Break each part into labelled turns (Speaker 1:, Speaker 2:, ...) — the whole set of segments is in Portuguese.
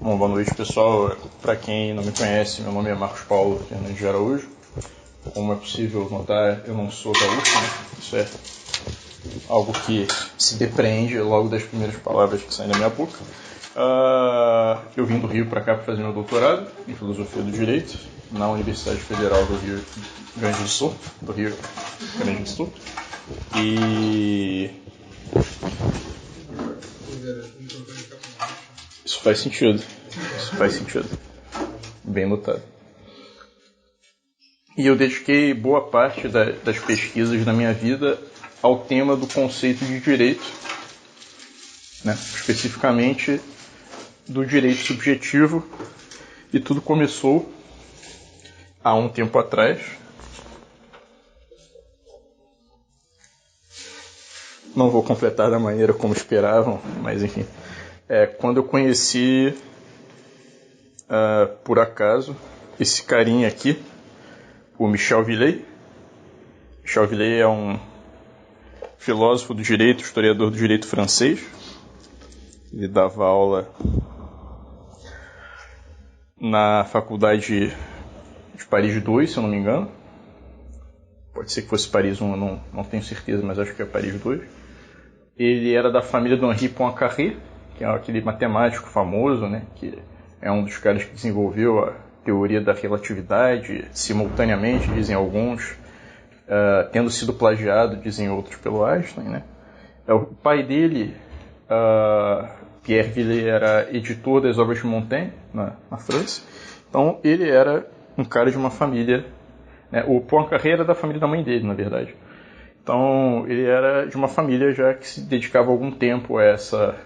Speaker 1: Bom, boa noite, pessoal. Para quem não me conhece, meu nome é Marcos Paulo Fernandes de Araújo. Como é possível notar, eu não sou gaúcho, né? Isso é algo que se depreende logo das primeiras palavras que saem da minha boca. Eu vim do Rio para cá para fazer meu doutorado em Filosofia do Direito na Universidade Federal do Rio Grande do Sul, E isso faz sentido. Bem notado. E eu dediquei boa parte das pesquisas da minha vida ao tema do conceito de direito, né? Especificamente do direito subjetivo, e tudo começou há um tempo atrás. Não vou completar da maneira como esperavam, mas enfim. Quando eu conheci, por acaso, esse carinha aqui, o Michel Villey. Michel Villey é um filósofo do direito, historiador do direito francês. Ele dava aula na faculdade de Paris II, se eu não me engano. Pode ser que fosse Paris I, eu não tenho certeza, mas acho que é Paris II. Ele era da família do Henri Poincaré, que é aquele matemático famoso, né, que é um dos caras que desenvolveu a teoria da relatividade, simultaneamente, dizem alguns, tendo sido plagiado, dizem outros, pelo Einstein, né. O pai dele, Pierre Villey, era editor das obras de Montaigne, na França. Então, ele era um cara de uma família, né, o Poincaré era da família da mãe dele, na verdade. Então, ele era de uma família já que se dedicava algum tempo a essa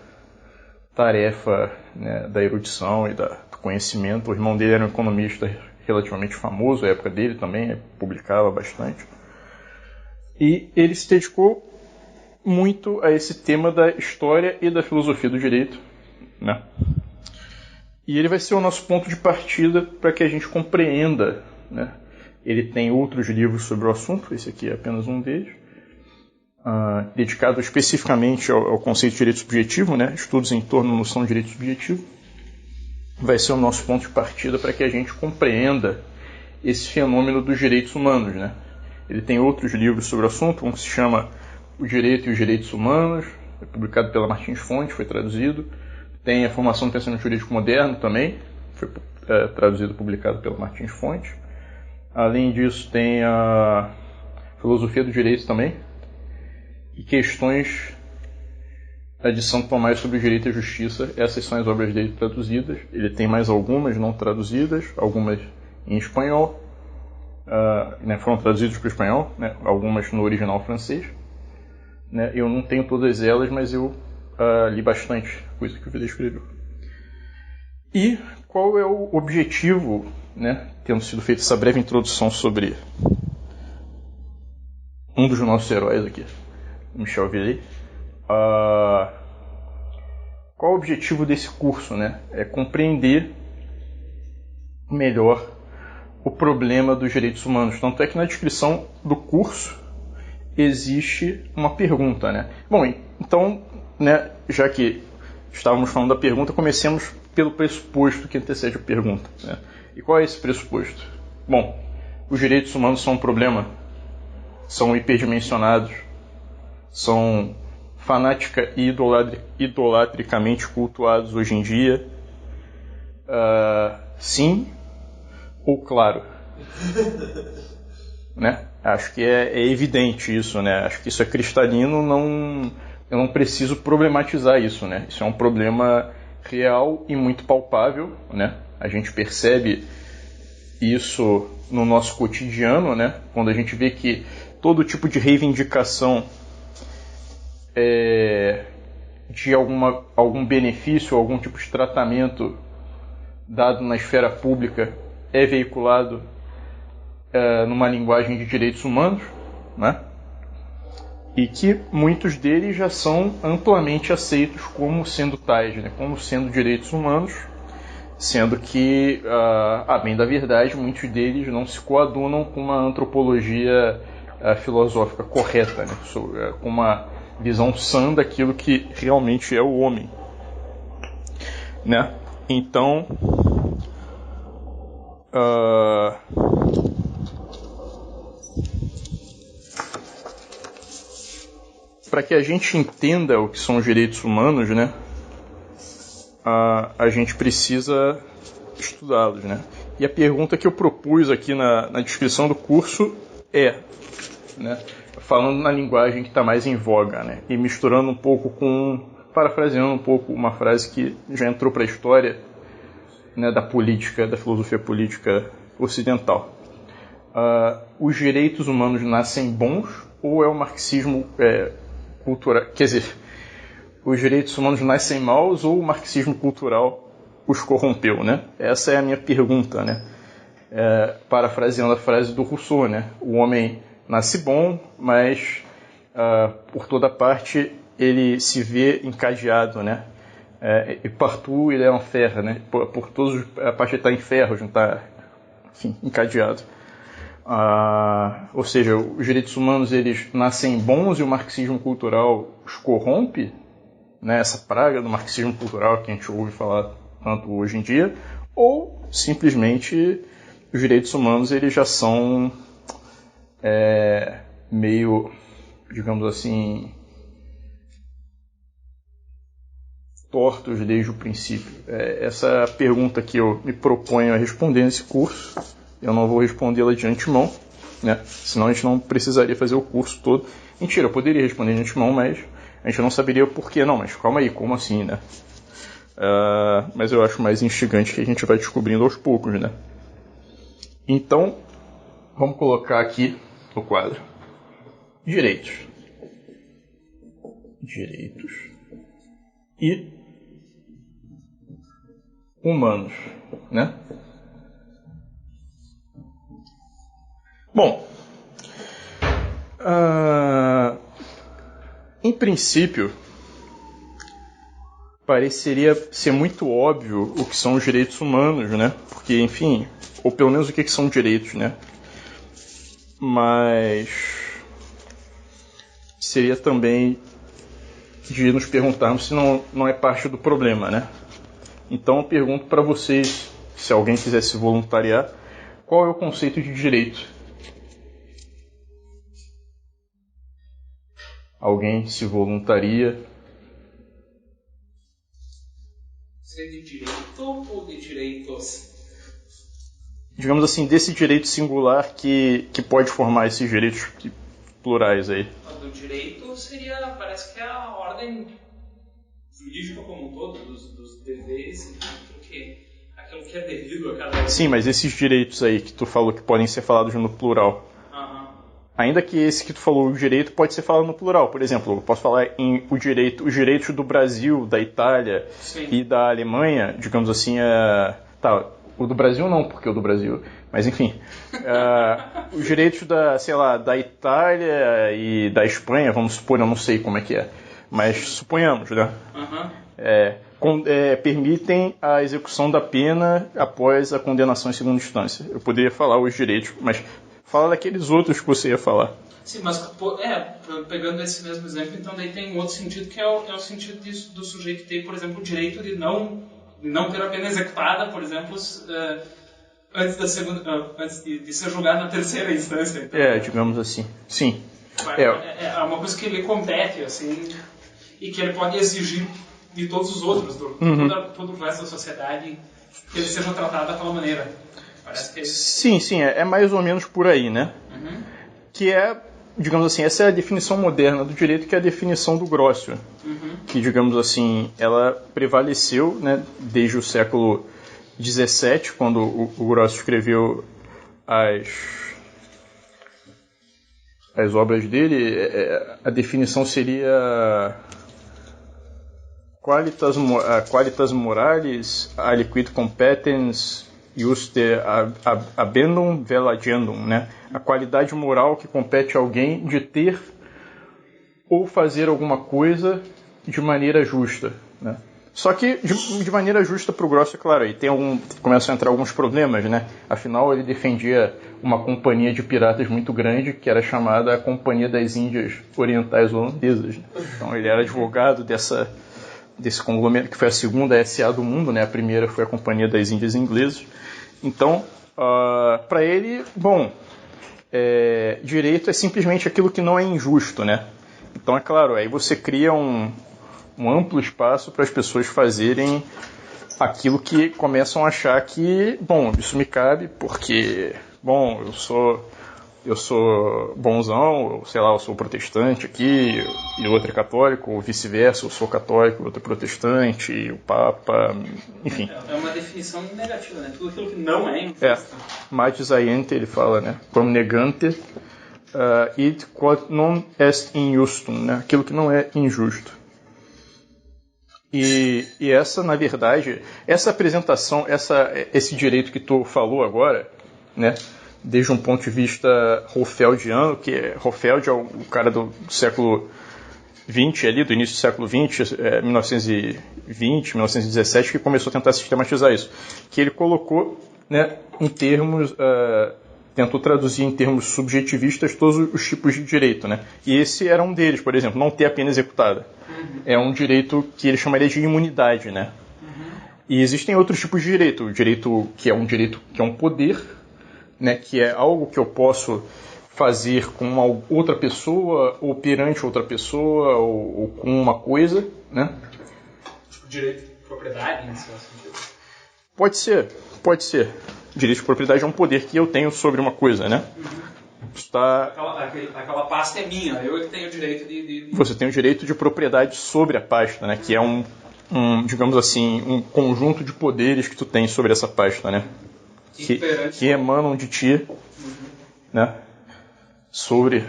Speaker 1: tarefa, né, da erudição e do conhecimento. O irmão dele era um economista relativamente famoso, a época dele também, publicava bastante. E ele se dedicou muito a esse tema da história e da filosofia do direito, né? E ele vai ser o nosso ponto de partida para que a gente compreenda, né? Ele tem outros livros sobre o assunto, esse aqui é apenas um deles, dedicado especificamente ao conceito de direito subjetivo, né? Estudos em torno da noção de direito subjetivo. Vai ser o nosso ponto de partida para que a gente compreenda esse fenômeno dos direitos humanos, né? Ele tem outros livros sobre o assunto, um que se chama O Direito e os Direitos Humanos, é publicado pela Martins Fontes, foi traduzido. Tem a Formação do Pensamento Jurídico Moderno também, foi traduzido e publicado pela Martins Fontes. Além disso, tem a Filosofia do Direito também, e Questões de São Tomás sobre o Direito e a Justiça. Essas são as obras dele traduzidas. Ele tem mais algumas não traduzidas, algumas em espanhol, né, foram traduzidas para o espanhol, né, algumas no original francês. Né, eu não tenho todas elas, mas eu li bastante coisa que o Villey escreveu. E qual é o objetivo, né, tendo sido feita essa breve introdução sobre um dos nossos heróis aqui, Michel Villey. Qual o objetivo desse curso, né? É compreender melhor o problema dos direitos humanos. Tanto é que na descrição do curso existe uma pergunta, né? Bom, então, né, já que estávamos falando da pergunta, comecemos pelo pressuposto que antecede a pergunta, né? E qual é esse pressuposto? Bom, os direitos humanos são um problema, são hiperdimensionados, são fanática e idolatricamente cultuados hoje em dia. Sim ou claro? Né? Acho que é evidente isso, né? Acho que isso é cristalino, eu não preciso problematizar isso, né? Isso é um problema real e muito palpável, né? A gente percebe isso no nosso cotidiano, né? Quando a gente vê que todo tipo de reivindicação de algum benefício, algum tipo de tratamento dado na esfera pública é veiculado numa linguagem de direitos humanos, né? E que muitos deles já são amplamente aceitos como sendo tais, né? Como sendo direitos humanos, sendo que, a bem da verdade, muitos deles não se coadunam com uma antropologia filosófica correta, né? Com uma visão sã daquilo que realmente é o homem, né? Então, para que a gente entenda o que são os direitos humanos, né, a gente precisa estudá-los, né? E a pergunta que eu propus aqui na descrição do curso é, né, falando na linguagem que está mais em voga, né, e misturando um pouco parafraseando um pouco uma frase que já entrou para a história, né, da política, da filosofia política ocidental. Os direitos humanos nascem bons ou é o marxismo cultural? Quer dizer, os direitos humanos nascem maus ou o marxismo cultural os corrompeu, né? Essa é a minha pergunta, né? Parafraseando a frase do Rousseau, né? O homem nasce bom, mas por toda parte ele se vê encadeado, né? E partout il est en fer, né? Por todos a parte está em ferro, não está, enfim, encadeado. Ou seja, os direitos humanos eles nascem bons e o marxismo cultural os corrompe, né? Essa praga do marxismo cultural que a gente ouve falar tanto hoje em dia, ou simplesmente os direitos humanos eles já são meio, digamos assim, tortos desde o princípio. Essa é a pergunta que eu me proponho a responder nesse curso. Eu não vou respondê-la de antemão, né? Senão a gente não precisaria fazer o curso todo. Mentira, eu poderia responder de antemão, mas a gente não saberia o porquê. Não, mas calma aí, como assim, né? Mas eu acho mais instigante que a gente vai descobrindo aos poucos, né? Então, vamos colocar aqui no quadro. Direitos. Direitos. E humanos, né? Bom, em princípio, pareceria ser muito óbvio o que são os direitos humanos, né? Porque, enfim, ou pelo menos o que são direitos, né? Mas seria também de nos perguntarmos se não é parte do problema, né? Então eu pergunto para vocês, se alguém quiser se voluntariar, qual é o conceito de direito? Alguém se voluntaria?
Speaker 2: Você é de direito ou de direitos?
Speaker 1: Digamos assim, desse direito singular que pode formar esses direitos plurais aí.
Speaker 2: Do direito seria, parece que é a ordem jurídica como um todo, dos deveres, aquilo que é devido a cada um.
Speaker 1: Sim, mas esses direitos aí que tu falou que podem ser falados no plural. Ainda que esse que tu falou, o direito, pode ser falado no plural. Por exemplo, eu posso falar os direitos do Brasil, da Itália, sim, e da Alemanha, digamos assim, o do Brasil não, porque o do Brasil, mas enfim, os direitos da Itália e da Espanha, vamos supor, eu não sei como é que é, mas suponhamos, né? Permitem a execução da pena após a condenação em segunda instância. Eu poderia falar os direitos, mas fala daqueles outros que você ia falar.
Speaker 2: Sim, mas pegando esse mesmo exemplo, então daí tem um outro sentido que é o sentido do sujeito ter, por exemplo, o direito de não ter a pena executada, por exemplo, antes de ser julgado na terceira instância. Então,
Speaker 1: digamos assim. Sim.
Speaker 2: É uma coisa que lhe compete, assim, e que ele pode exigir de todos os outros, todo o resto da sociedade, que ele seja tratado daquela maneira. Parece que é isso.
Speaker 1: Sim, é mais ou menos por aí, né? Que digamos assim, essa é a definição moderna do direito, que é a definição do Grocio, que, digamos assim, ela prevaleceu, né, desde o século XVII, quando o Grocio escreveu as obras dele. A definição seria qualitas moralis aliquid competens juste abendum vel agendum, né? A qualidade moral que compete a alguém de ter ou fazer alguma coisa de maneira justa, né? Só que de maneira justa para o Grocio, claro, aí começam a entrar alguns problemas, né? Afinal, ele defendia uma companhia de piratas muito grande, que era chamada a Companhia das Índias Orientais Holandesas, né? Então ele era advogado desse conglomerado, que foi a segunda SA do mundo, né? A primeira foi a Companhia das Índias Inglesas. Então, para ele, direito é simplesmente aquilo que não é injusto, né? Então, é claro, aí você cria um amplo espaço para as pessoas fazerem aquilo que começam a achar que, isso me cabe porque, eu sou bonzão, sei lá, eu sou protestante aqui, e o outro é católico, ou vice-versa, eu sou católico, o outro é protestante, e o Papa, enfim.
Speaker 2: É uma definição negativa, né? Tudo aquilo que não é injusto.
Speaker 1: Magis Aiente, ele fala, né? Quam negante id quod non est injustum, né? Aquilo que não é injusto. E essa, na verdade, essa apresentação, esse direito que tu falou agora, né? Desde um ponto de vista Hoffeldiano, que Hoffeld é o cara do século XX, ali, do início do século XX, 1920, 1917, que começou a tentar sistematizar isso. Que ele colocou, né, em termos, tentou traduzir em termos subjetivistas todos os tipos de direito, né? E esse era um deles, por exemplo, não ter a pena executada. É um direito que ele chamaria de imunidade, né? E existem outros tipos de direito. O direito que é um poder, né, que é algo que eu posso fazer com uma outra pessoa, ou perante outra pessoa, ou com uma coisa, né?
Speaker 2: Tipo, direito de propriedade, nesse sentido?
Speaker 1: Pode ser. Direito de propriedade é um poder que eu tenho sobre uma coisa, né?
Speaker 2: Aquela pasta é minha, eu que tenho o direito de...
Speaker 1: Você tem o direito de propriedade sobre a pasta, né? Que é digamos assim, um conjunto de poderes que tu tem sobre essa pasta, né? Que emanam de ti, né? Sobre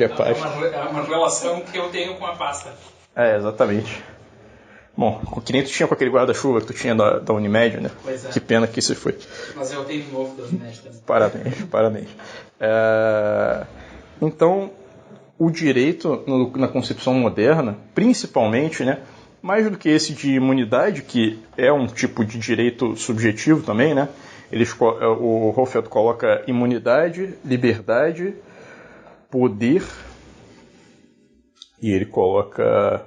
Speaker 1: a pasta.
Speaker 2: É uma relação que eu tenho com a pasta.
Speaker 1: Exatamente. Bom, que nem tu tinha com aquele guarda-chuva que tu tinha da Unimed, né?
Speaker 2: Pois é.
Speaker 1: Que pena que isso foi.
Speaker 2: Mas eu tenho um novo da Unimed também.
Speaker 1: Parabéns. Então, o direito, na concepção moderna, principalmente, né? Mais do que esse de imunidade, que é um tipo de direito subjetivo também, né? O Hoffeld coloca imunidade, liberdade, poder, e ele coloca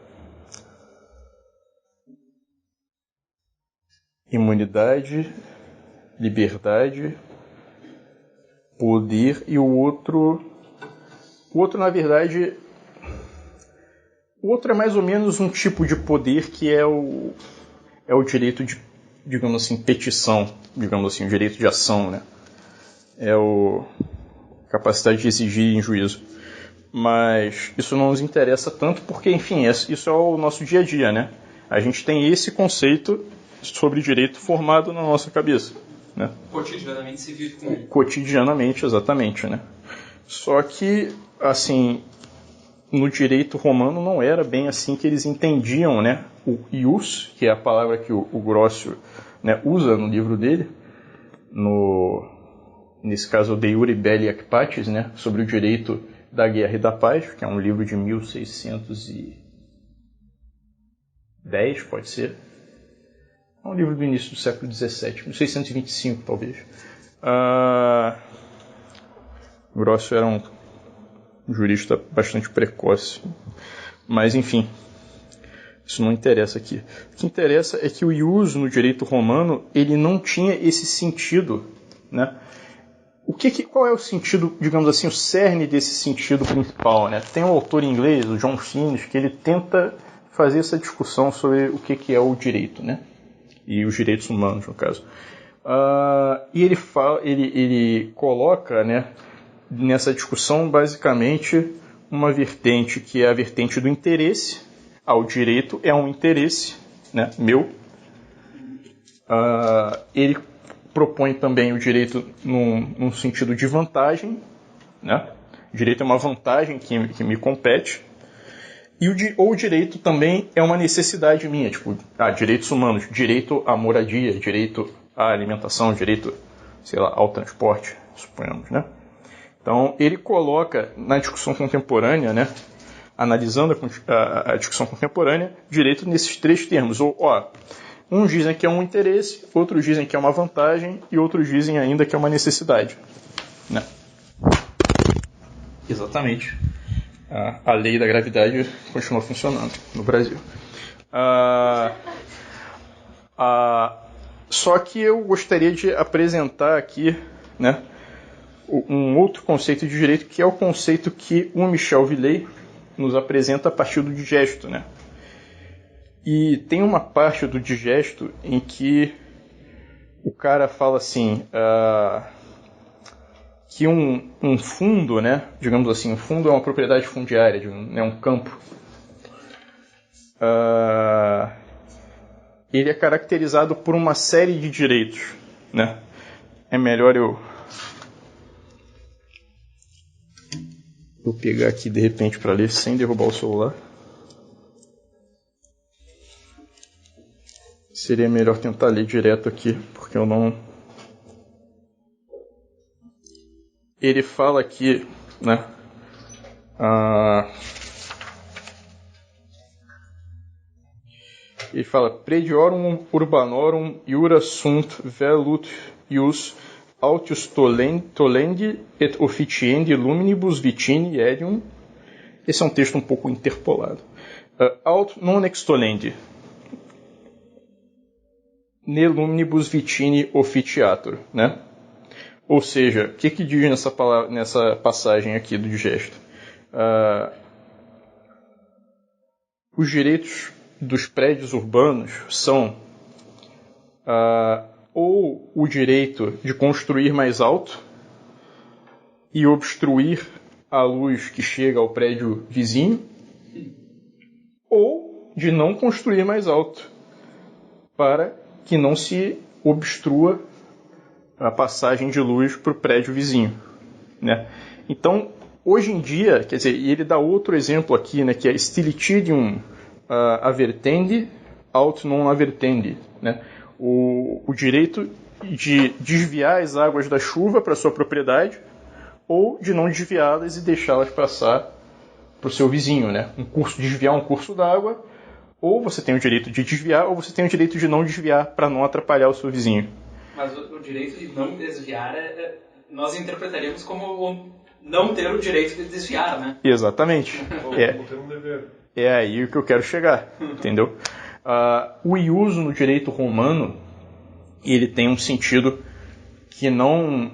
Speaker 1: imunidade, liberdade, poder, e o outro, na verdade, o outro é mais ou menos um tipo de poder que é o direito de, digamos assim, petição, digamos assim, o direito de ação, né? É a capacidade de exigir em juízo. Mas isso não nos interessa tanto porque, enfim, isso é o nosso dia a dia, né? A gente tem esse conceito sobre direito formado na nossa cabeça, né?
Speaker 2: Cotidianamente se vive com ele.
Speaker 1: Cotidianamente, exatamente, né? Só que, assim, no direito romano não era bem assim que eles entendiam, né? O ius, que é a palavra que o Grócio, né, usa no livro dele, nesse caso o De Iure Belli Ac Pacis, né, sobre o direito da guerra e da paz, que é um livro de 1610, pode ser. É um livro do início do século XVII, 1625 talvez. Grócio era um jurista bastante precoce, mas enfim, isso não interessa aqui. O que interessa é que o ius no direito romano ele não tinha esse sentido, né? Qual é o sentido, digamos assim, o cerne desse sentido principal, né? Tem um autor inglês, o John Finnis, que ele tenta fazer essa discussão sobre o que é o direito, né? E os direitos humanos, no caso. E ele coloca, né, nessa discussão, basicamente, uma vertente que é a vertente do interesse. O direito é um interesse, né, meu. Ele propõe também o direito num sentido de vantagem, né? O direito é uma vantagem que me compete. Ou o direito também é uma necessidade minha, tipo, direitos humanos, direito à moradia, direito à alimentação, direito, sei lá, ao transporte, suponhamos, né? Então, ele coloca na discussão contemporânea, né, analisando a discussão contemporânea, direito nesses três termos. Uns dizem que é um interesse, outros dizem que é uma vantagem e outros dizem ainda que é uma necessidade, né? Exatamente. a lei da gravidade continua funcionando no Brasil. Só que eu gostaria de apresentar aqui, né, um outro conceito de direito, que é o conceito que o Michel Villey nos apresenta a partir do digesto, né? E tem uma parte do digesto em que o cara fala assim, que um fundo, né, digamos assim, um fundo é uma propriedade fundiária, é um campo. Ele é caracterizado por uma série de direitos, né? É melhor eu pegar aqui de repente para ler sem derrubar o celular. Seria melhor tentar ler direto aqui, porque eu não... Ele fala aqui, né? Ele fala: prediorum urbanorum iura sunt velut ius autius tolendi et officiendi luminibus vicini edium. Esse é um texto um pouco interpolado. Aut non extolendi ne luminibus vicini officiatur, né? Ou seja, o que diz nessa passagem aqui do digesto? Os direitos dos prédios urbanos são ou o direito de construir mais alto e obstruir a luz que chega ao prédio vizinho, ou de não construir mais alto para que não se obstrua a passagem de luz para o prédio vizinho, né? Então, hoje em dia, quer dizer, e ele dá outro exemplo aqui, né, que é stilitidium avertendi aut non avertendi, né? O direito de desviar as águas da chuva para sua propriedade ou de não desviá-las e deixá-las passar para o seu vizinho, né? Desviar um curso d'água, ou você tem o direito de desviar, ou você tem o direito de não desviar para não atrapalhar o seu vizinho.
Speaker 2: Mas o direito de não desviar, nós interpretaríamos como não ter o direito de desviar, né?
Speaker 1: Exatamente. É aí que eu quero chegar, entendeu? O iuso no direito romano, ele tem um sentido que não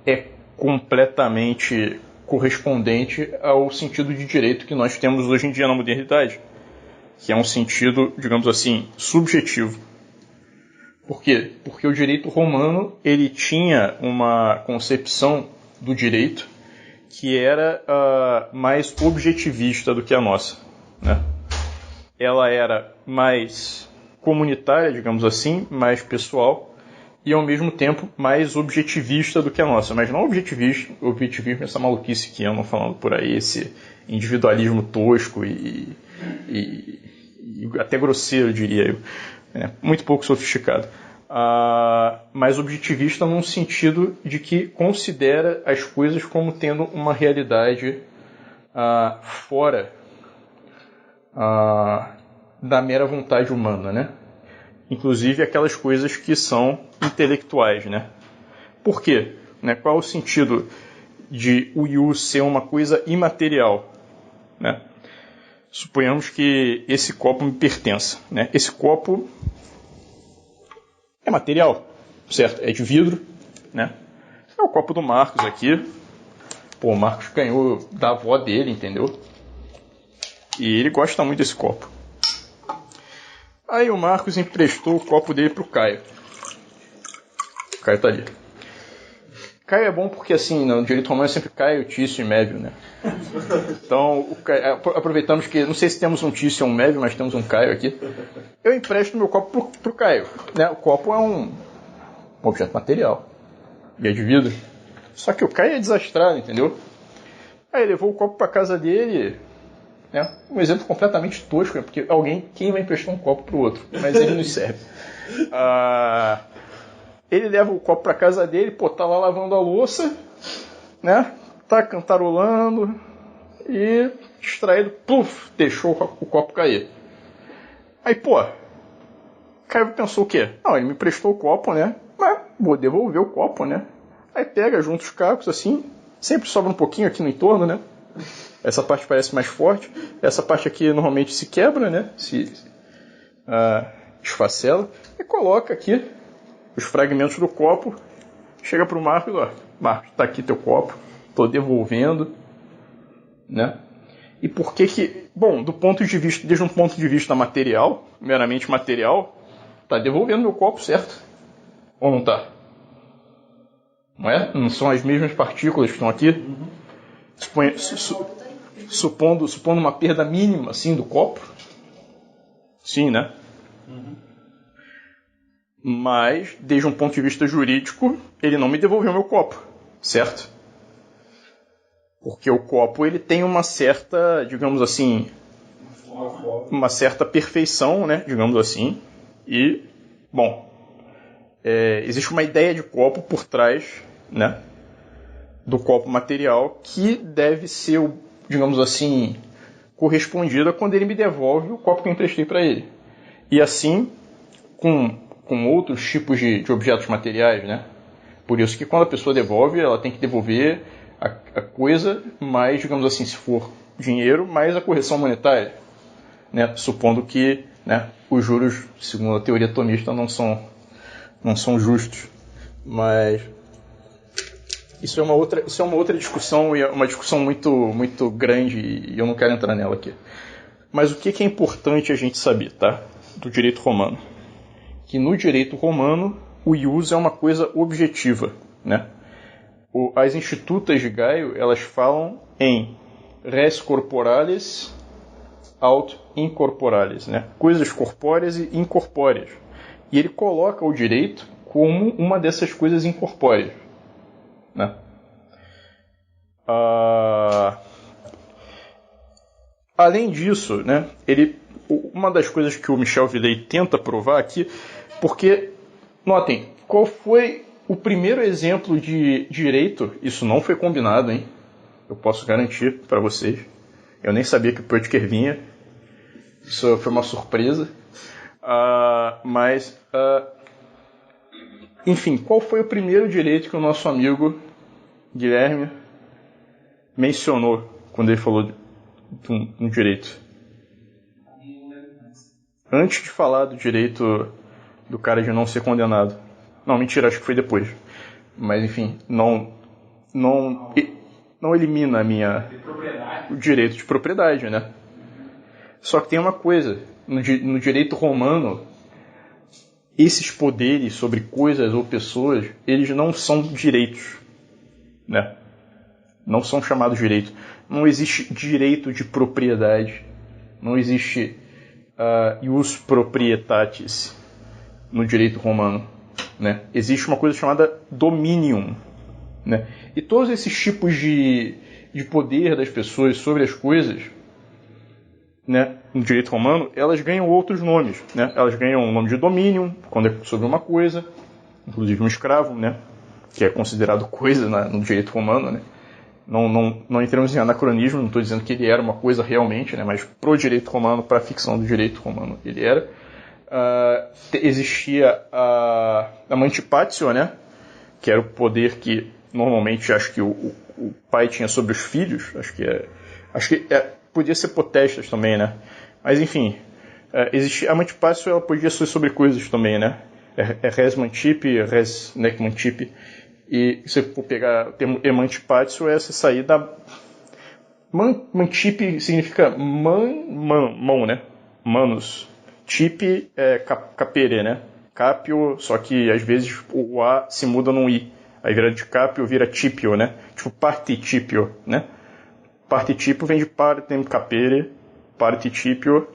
Speaker 1: é completamente correspondente ao sentido de direito que nós temos hoje em dia na modernidade, que é um sentido, digamos assim, subjetivo. Por quê? Porque o direito romano ele tinha uma concepção do direito que era mais objetivista do que a nossa, né? Ela era mais comunitária, digamos assim, mais pessoal e ao mesmo tempo mais objetivista do que a nossa. Mas não objetivismo essa maluquice que andam falando por aí, esse individualismo tosco e até grosseiro, diria eu. Muito pouco sofisticado. Mas objetivista num sentido de que considera as coisas como tendo uma realidade fora da mera vontade humana, né? Inclusive aquelas coisas que são intelectuais, né? Por quê? Qual é o sentido de o ius ser uma coisa imaterial, né? Suponhamos que esse copo me pertença, né? Esse copo é material, certo? É de vidro, né? É o copo do Marcos aqui. Pô, o Marcos ganhou da avó dele, entendeu? E ele gosta muito desse copo. Aí o Marcos emprestou o copo dele pro Caio. O Caio tá ali. Caio é bom porque, assim, no direito romano é sempre Caio, Tício e Mévio, né? Então, aproveitamos que, não sei se temos um Tício ou um Mévio, mas temos um Caio aqui. Eu empresto meu copo pro Caio, né? O copo é um objeto material. E é de vidro. Só que o Caio é desastrado, entendeu? Aí ele levou o copo pra casa dele, né? Um exemplo completamente tosco, né? Porque quem vai emprestar um copo pro outro? Mas ele nos serve. Ele leva o copo pra casa dele, pô, tá lá lavando a louça, né? Tá cantarolando e, distraído, pluf, deixou o copo cair. Aí, pô, Caio pensou o quê? Não, ele me emprestou o copo, né? Mas vou devolver o copo, né? Aí pega, junta os cacos assim, sempre sobra um pouquinho aqui no entorno, né? Essa parte parece mais forte. Essa parte aqui normalmente se quebra, né? Se esfacela. E coloca aqui os fragmentos do copo. Chega para o Marcos, ó. Marcos, está aqui teu copo. Estou devolvendo. Né? E por que... Bom, do ponto de vista, desde um ponto de vista material, meramente material, está devolvendo meu copo, certo? Ou não está? Não é? Não são as mesmas partículas que estão aqui? Supondo uma perda mínima, assim, do copo? Sim, né? Mas, desde um ponto de vista jurídico, ele não me devolveu meu copo, certo? Porque o copo, ele tem uma certa, digamos assim, uma certa perfeição, né? Digamos assim. E, bom, existe uma ideia de copo por trás, né? Do copo material que deve ser, digamos assim, correspondida quando ele me devolve o copo que eu emprestei para ele. E assim, com outros tipos de objetos materiais, né? Por isso que quando a pessoa devolve, ela tem que devolver a coisa mais, digamos assim, se for dinheiro, mais a correção monetária, né? Supondo que, né, os juros, segundo a teoria atomista, não são justos. Mas isso é uma outra discussão, e é uma discussão muito, muito grande, e eu não quero entrar nela aqui. Mas o que é importante a gente saber, tá? Do direito romano? Que no direito romano o ius é uma coisa objetiva, né? As institutas de Gaio, elas falam em res corporalis aut incorporalis, né? Coisas corpóreas e incorpóreas. E ele coloca o direito como uma dessas coisas incorpóreas, né? Além disso, né, uma das coisas que o Michel Villei tenta provar aqui, porque, notem, qual foi o primeiro exemplo de direito? Isso não foi combinado, hein? Eu posso garantir para vocês. Eu nem sabia que o Pöttger vinha. Isso foi uma surpresa. Enfim, qual foi o primeiro direito que o nosso amigo Guilherme mencionou quando ele falou de um direito? Antes de falar do direito do cara de não ser condenado. Não, mentira, acho que foi depois. Mas, enfim, não elimina o direito de propriedade, né? Só que tem uma coisa. No direito romano, esses poderes sobre coisas ou pessoas, eles não são direitos, né? Não são chamados direitos. Não existe direito de propriedade. Não existe ius proprietatis no direito romano, né? Existe uma coisa chamada dominium, né? E todos esses tipos de poder das pessoas sobre as coisas, né, no direito romano, elas ganham outros nomes, né? Elas ganham o nome de dominium quando é sobre uma coisa, inclusive um escravo, né, que é considerado coisa no direito romano, né? Não entramos em anacronismo, não estou dizendo que ele era uma coisa realmente, né, mas pro direito romano, para a ficção do direito romano, ele era. Existia a mantipatio, né, que era o poder que normalmente acho que o pai tinha sobre os filhos, acho que podia ser potestas também, né, mas enfim, existia a mantipatio, ela podia ser sobre coisas também, né, res mantipi, res nec mantipi. E se você for pegar o termo emancipatio, é essa sair da... Mantip significa mão, né? Manus. Tip é capere, né? Capio, só que às vezes o A se muda num I. Aí vira de capio, vira tipio, né? Tipo participio, né? Participio vem de partem capere. Participio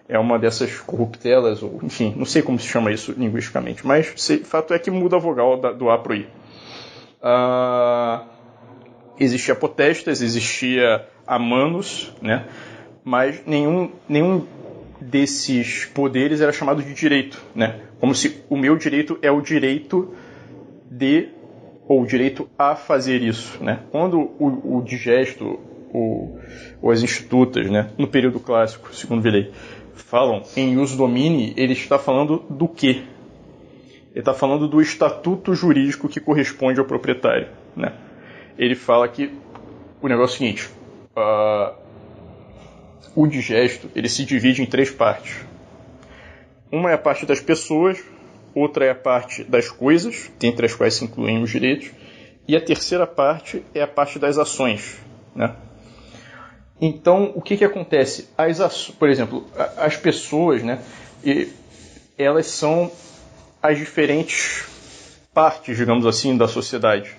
Speaker 1: é uma dessas corruptelas, ou enfim, não sei como se chama isso linguisticamente. Mas o fato é que muda a vogal do A pro I. Existia potestas, existia a manus, né? Mas nenhum desses poderes era chamado de direito, né? Como se o meu direito é o direito de, ou o direito a fazer isso, né? Quando o digesto ou as institutas, né, no período clássico, segundo Villei, falam em ius domini, ele está falando do quê? Ele está falando do estatuto jurídico que corresponde ao proprietário, né? Ele fala que o negócio é o seguinte: o digesto ele se divide em 3 partes. Uma é a parte das pessoas, outra é a parte das coisas, entre as quais se incluem os direitos, e a terceira parte é a parte das ações, né? Então, o que acontece? Por exemplo, as pessoas, né, elas são as diferentes partes, digamos assim, da sociedade.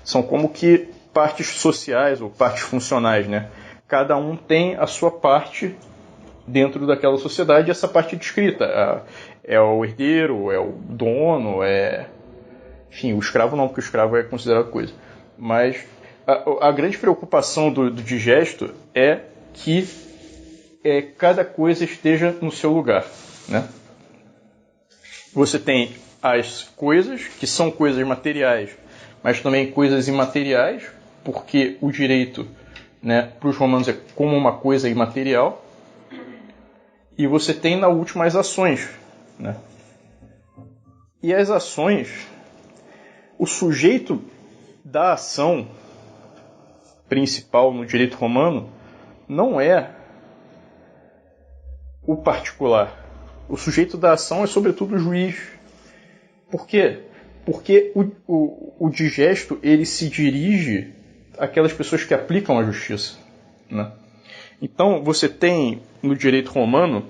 Speaker 1: São como que partes sociais ou partes funcionais, né? Cada um tem a sua parte dentro daquela sociedade, e essa parte é descrita. É o herdeiro, é o dono, enfim, o escravo não, porque o escravo é considerado coisa. Mas a grande preocupação do digesto é que cada coisa esteja no seu lugar, né? Você tem as coisas, que são coisas materiais, mas também coisas imateriais, porque o direito, né, para os romanos é como uma coisa imaterial. E você tem, na última, as ações, né? E as ações, o sujeito da ação principal no direito romano não é o particular. O sujeito da ação é, sobretudo, o juiz. Por quê? Porque o digesto ele se dirige àquelas pessoas que aplicam a justiça, né? Então, você tem, no direito romano,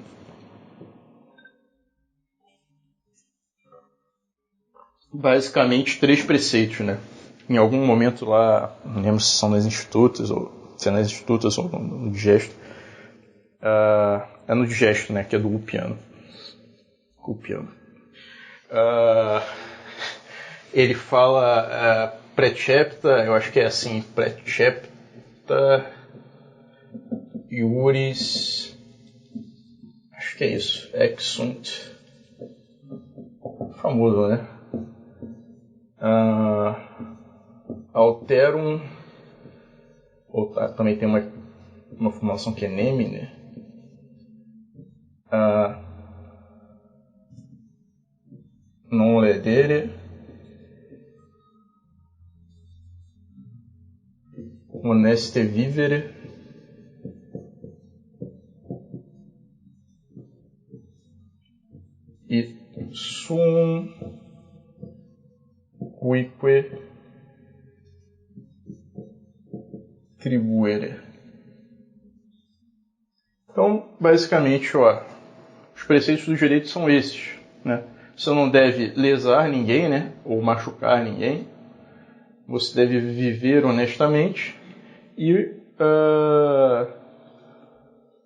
Speaker 1: basicamente 3 preceitos, né? Em algum momento lá, não lembro se são nas institutas, ou se é nas institutas ou no digesto. É no digesto, né? Que é do Ulpiano. Ele fala precepta, eu acho que é assim, precepta iuris, acho que é isso, exunt, famoso, né? Alterum, também tem uma formulação que é nemine, non ledere, honeste vivere, e sum quique tribuere. Então, basicamente, os preceitos do direito são esses, né? Você não deve lesar ninguém, né? Ou machucar ninguém. Você deve viver honestamente e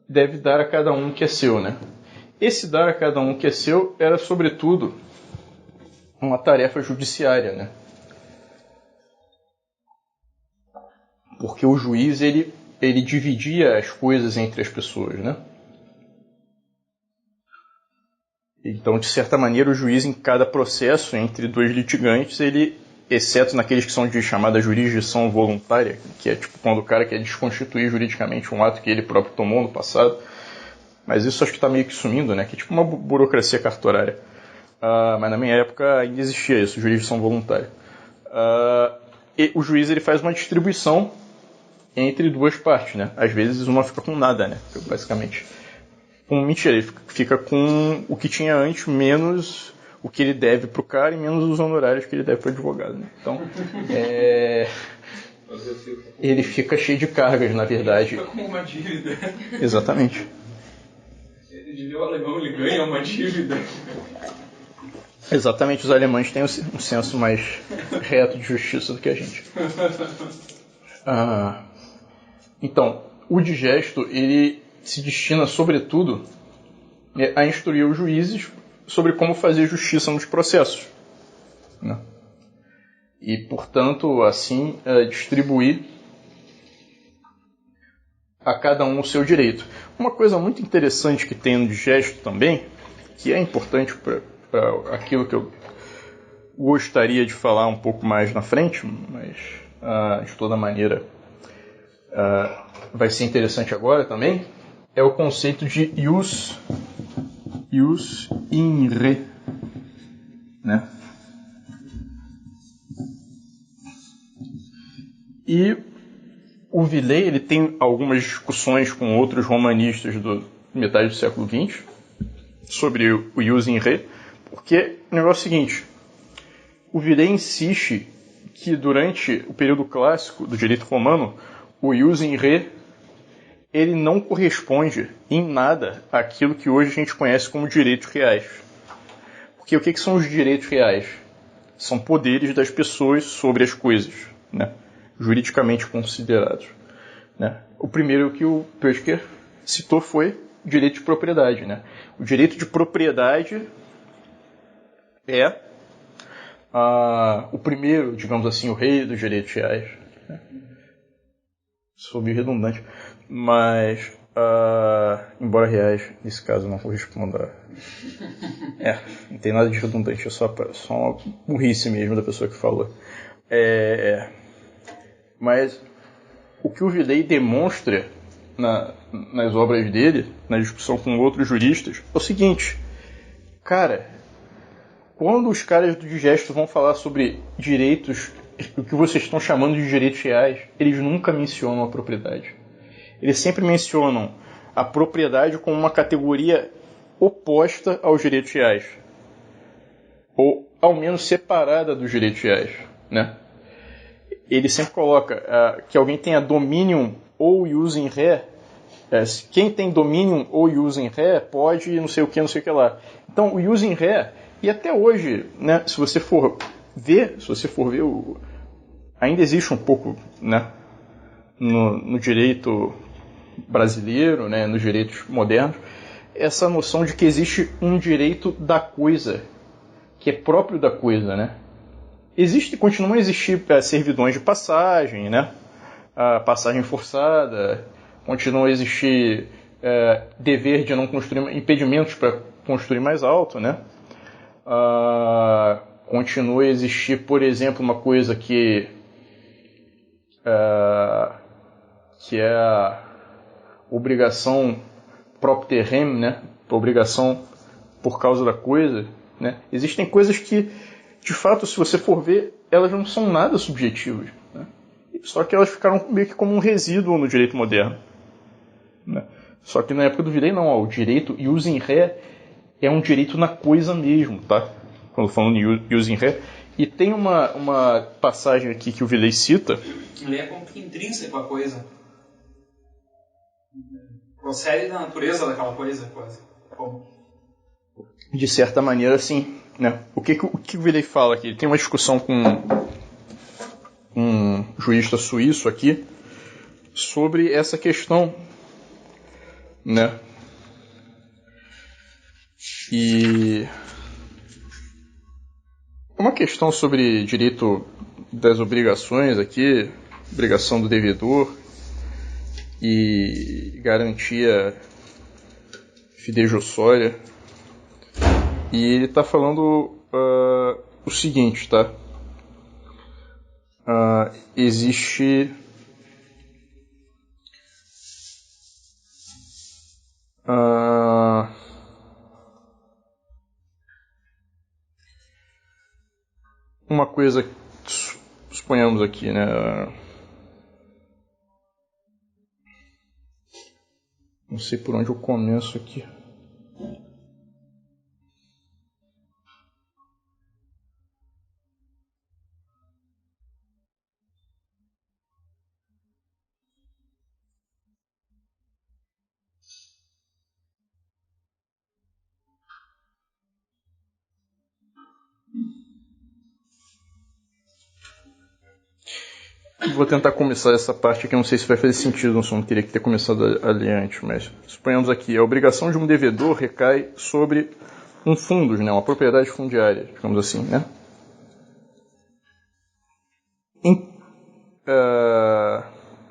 Speaker 1: deve dar a cada um o que é seu, né? Esse dar a cada um o que é seu era, sobretudo, uma tarefa judiciária, né? Porque o juiz, ele dividia as coisas entre as pessoas, né? Então, de certa maneira, o juiz, em cada processo entre 2 litigantes, ele, exceto naqueles que são de chamada jurisdição voluntária, que é tipo quando o cara quer desconstituir juridicamente um ato que ele próprio tomou no passado, mas isso acho que está meio que sumindo, né? Que é tipo uma burocracia cartorária. Mas na minha época ainda existia isso, jurisdição voluntária. E o juiz ele faz uma distribuição entre 2 partes, né? Às vezes uma fica com nada, né? Basicamente. Mentira, ele fica com o que tinha antes, menos o que ele deve pro cara e menos os honorários que ele deve pro advogado, né? Então, ele fica cheio de cargas, na verdade.
Speaker 2: Fica com uma dívida.
Speaker 1: Exatamente.
Speaker 2: Ele de ver o alemão, ele ganha uma dívida.
Speaker 1: Exatamente, os alemães têm um senso mais reto de justiça do que a gente. Então, o digesto, ele se destina, sobretudo, a instruir os juízes sobre como fazer justiça nos processos, né? E, portanto, assim, distribuir a cada um o seu direito. Uma coisa muito interessante que tem no digesto também, que é importante para aquilo que eu gostaria de falar um pouco mais na frente, mas, de toda maneira, vai ser interessante agora também, é o conceito de ius in re, né? o Villei ele tem algumas discussões com outros romanistas do metade do século XX sobre o ius in re, porque o negócio é o seguinte, o Villei insiste que durante o período clássico do direito romano, o ius in re ele não corresponde em nada àquilo que hoje a gente conhece como direitos reais. Porque o que são os direitos reais? São poderes das pessoas sobre as coisas, né? Juridicamente considerados. Né? O primeiro que o Pöttger citou foi o direito de propriedade. Né? O direito de propriedade é o primeiro, digamos assim, o rei dos direitos reais. Né? Sou meio redundante, mas embora reais, nesse caso, não corresponda não tem nada de redundante, é só uma burrice mesmo da pessoa que falou. Mas o que o Villei demonstra nas obras dele, na discussão com outros juristas, é o seguinte, cara, quando os caras do Digesto vão falar sobre direitos, o que vocês estão chamando de direitos reais, eles nunca mencionam a propriedade. Eles sempre mencionam a propriedade como uma categoria oposta aos direitos reais. Ou, ao menos, separada dos direitos reais. Né? Ele sempre coloca que alguém tenha dominium ou ius in re. Quem tem dominium ou ius in re pode não sei o que lá. Então, o ius in re, e até hoje, né, se você for ver, ainda existe um pouco, né, no direito brasileiro, né, nos direitos modernos, essa noção de que existe um direito da coisa, que é próprio da coisa, né? Continuam a existir servidões de passagem, né? A passagem forçada, continuam a existir dever de não construir, impedimentos para construir mais alto, né? Continua a existir, por exemplo, uma coisa que é a obrigação propter rem, né? Obrigação por causa da coisa, né? Existem coisas que, de fato, se você for ver, elas não são nada subjetivas, né? Só que elas ficaram meio que como um resíduo no direito moderno, né? Só que na época do Villei não, o direito ius in re é um direito na coisa mesmo, tá? Quando falando de ius in re. E tem uma passagem aqui que o Villei cita.
Speaker 2: Ele é como que intrínseco a coisa. Procede da natureza daquela coisa, quase. Como?
Speaker 1: De certa maneira, sim. Né? O que o Villei fala aqui? Ele tem uma discussão com um jurista suíço aqui sobre essa questão. Né? E uma questão sobre direito das obrigações aqui, obrigação do devedor e garantia fidejussória. E ele está falando o seguinte, tá? Existe uma coisa, suponhamos aqui, né? Não sei por onde eu começo aqui. Vou tentar começar essa parte aqui, não sei se vai fazer sentido, não teria que ter começado ali antes, mas suponhamos aqui, a obrigação de um devedor recai sobre um fundos, né, uma propriedade fundiária, digamos assim, né?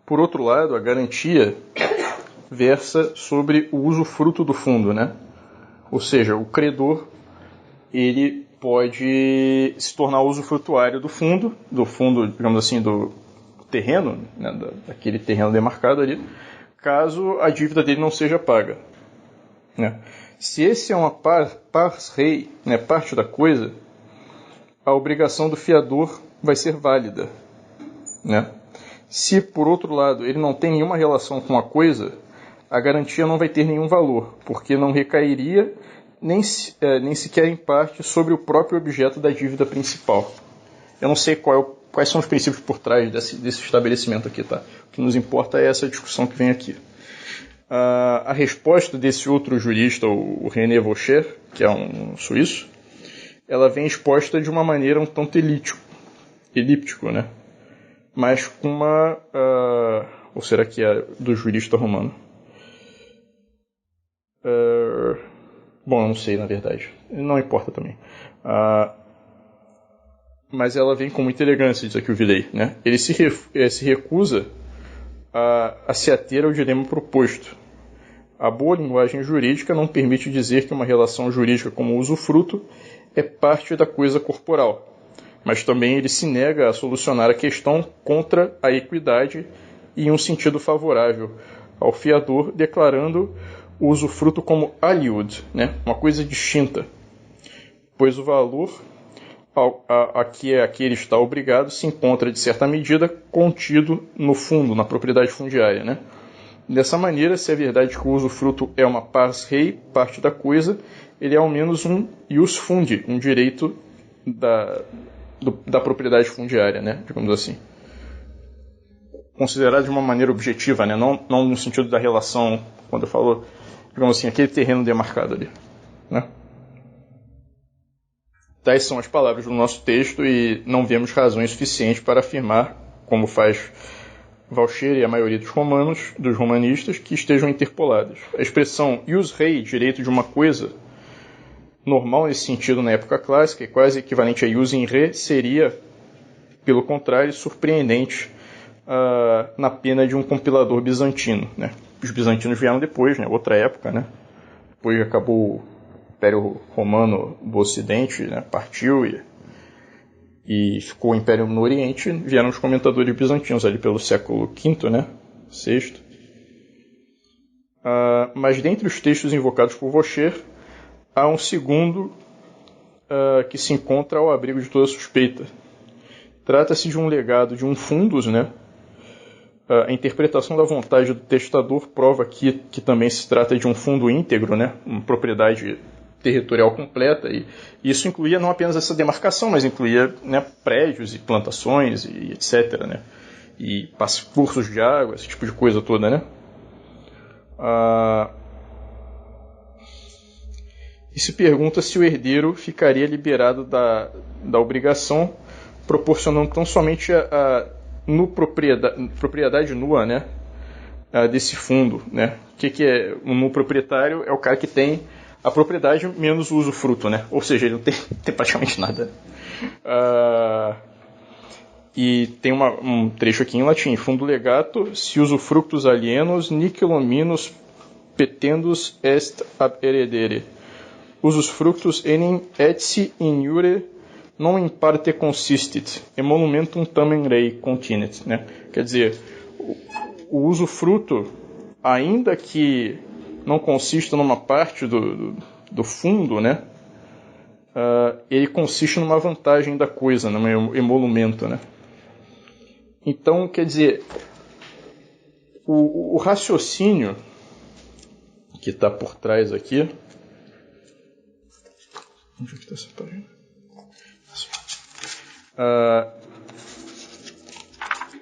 Speaker 1: Por outro lado, a garantia versa sobre o usufruto do fundo, né? Ou seja, o credor ele pode se tornar usufrutuário do fundo, digamos assim, do terreno, né, daquele terreno demarcado ali, caso a dívida dele não seja paga. Né? Se esse é uma pars rei, né, parte da coisa, a obrigação do fiador vai ser válida. Né? Se, por outro lado, ele não tem nenhuma relação com a coisa, a garantia não vai ter nenhum valor, porque não recairia nem sequer em parte sobre o próprio objeto da dívida principal. Eu não sei quais são os princípios por trás desse estabelecimento aqui, tá? O que nos importa é essa discussão que vem aqui. A resposta desse outro jurista, o René Vaucher, que é um suíço, ela vem exposta de uma maneira um tanto elíptico, né? Mas com uma... ou será que é do jurista romano? Bom, eu não sei, na verdade. Não importa também. Mas ela vem com muita elegância, diz aqui o Villei, né? Ele se recusa a se ater ao dilema proposto. A boa linguagem jurídica não permite dizer que uma relação jurídica como usufruto é parte da coisa corporal, mas também ele se nega a solucionar a questão contra a equidade e em um sentido favorável ao fiador, declarando o usufruto como aliud, né? Uma coisa distinta, pois o valor a que ele está obrigado se encontra, de certa medida, contido no fundo, na propriedade fundiária, né? Dessa maneira, se é verdade que o usufruto é uma pars rei, parte da coisa, ele é ao menos um ius fundi, um direito da propriedade fundiária, né? Digamos assim. Considerado de uma maneira objetiva, né? Não no sentido da relação, quando eu falo, digamos assim, aquele terreno demarcado ali, né? Tais são as palavras do nosso texto e não vemos razões suficientes para afirmar, como faz Vaucher e a maioria dos romanistas, que estejam interpoladas. A expressão ius rei, direito de uma coisa, normal nesse sentido na época clássica, e quase equivalente a ius in re, seria, pelo contrário, surpreendente na pena de um compilador bizantino, né? Os bizantinos vieram depois, né? Outra época, né? Depois acabou o Império Romano do Ocidente, né? Partiu e ficou o Império no Oriente, vieram os comentadores bizantinos ali pelo século V, né? VI. Mas dentre os textos invocados por Vaucher, há um segundo que se encontra ao abrigo de toda suspeita. Trata-se de um legado de um fundus, né? A interpretação da vontade do testador prova que também se trata de um fundo íntegro, né? Uma propriedade territorial completa, e isso incluía não apenas essa demarcação, mas incluía, né, prédios e plantações e etc., né? E cursos de água, esse tipo de coisa toda, né? E se pergunta se o herdeiro ficaria liberado da obrigação, proporcionando tão somente propriedade nua, né, desse fundo, né? O que é um nu proprietário? É o cara que tem a propriedade menos o usufruto, né? Ou seja, ele não tem praticamente nada. E tem um trecho aqui em latim: fundo legato, si usufructus alienos, nihil minus petendus est ab heredere. Usufructus enim etsi in iure non in parte consistit, emolumentum tamen rei continet, né? Quer dizer, o usufruto, ainda que não consiste numa parte do fundo, né? Ele consiste numa vantagem da coisa, num emolumento, né? Então, quer dizer, o raciocínio que está por trás aqui... Onde é que está essa página?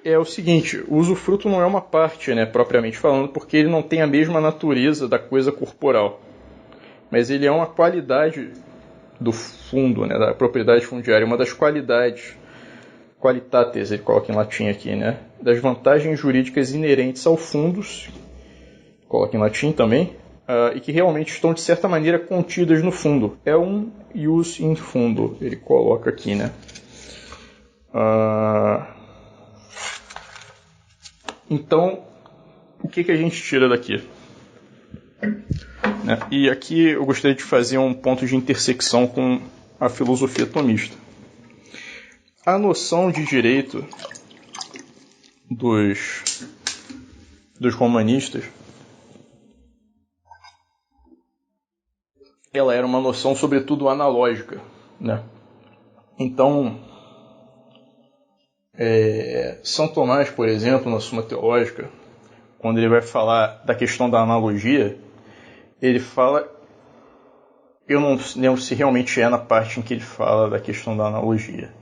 Speaker 1: É o seguinte: o usufruto não é uma parte, né, propriamente falando, porque ele não tem a mesma natureza da coisa corporal, mas ele é uma qualidade do fundo, né, da propriedade fundiária, uma das qualitates, ele coloca em latim aqui, né, das vantagens jurídicas inerentes ao fundus, coloca em latim também, e que realmente estão de certa maneira contidas no fundo. É um ius in fundo, ele coloca aqui, né. Então, o que a gente tira daqui? E aqui eu gostaria de fazer um ponto de intersecção com a filosofia tomista. A noção de direito dos romanistas, ela era uma noção sobretudo analógica, né? Então, São Tomás, por exemplo, na Suma Teológica, quando ele vai falar da questão da analogia, ele fala, eu não lembro se realmente é na parte em que ele fala da questão da analogia,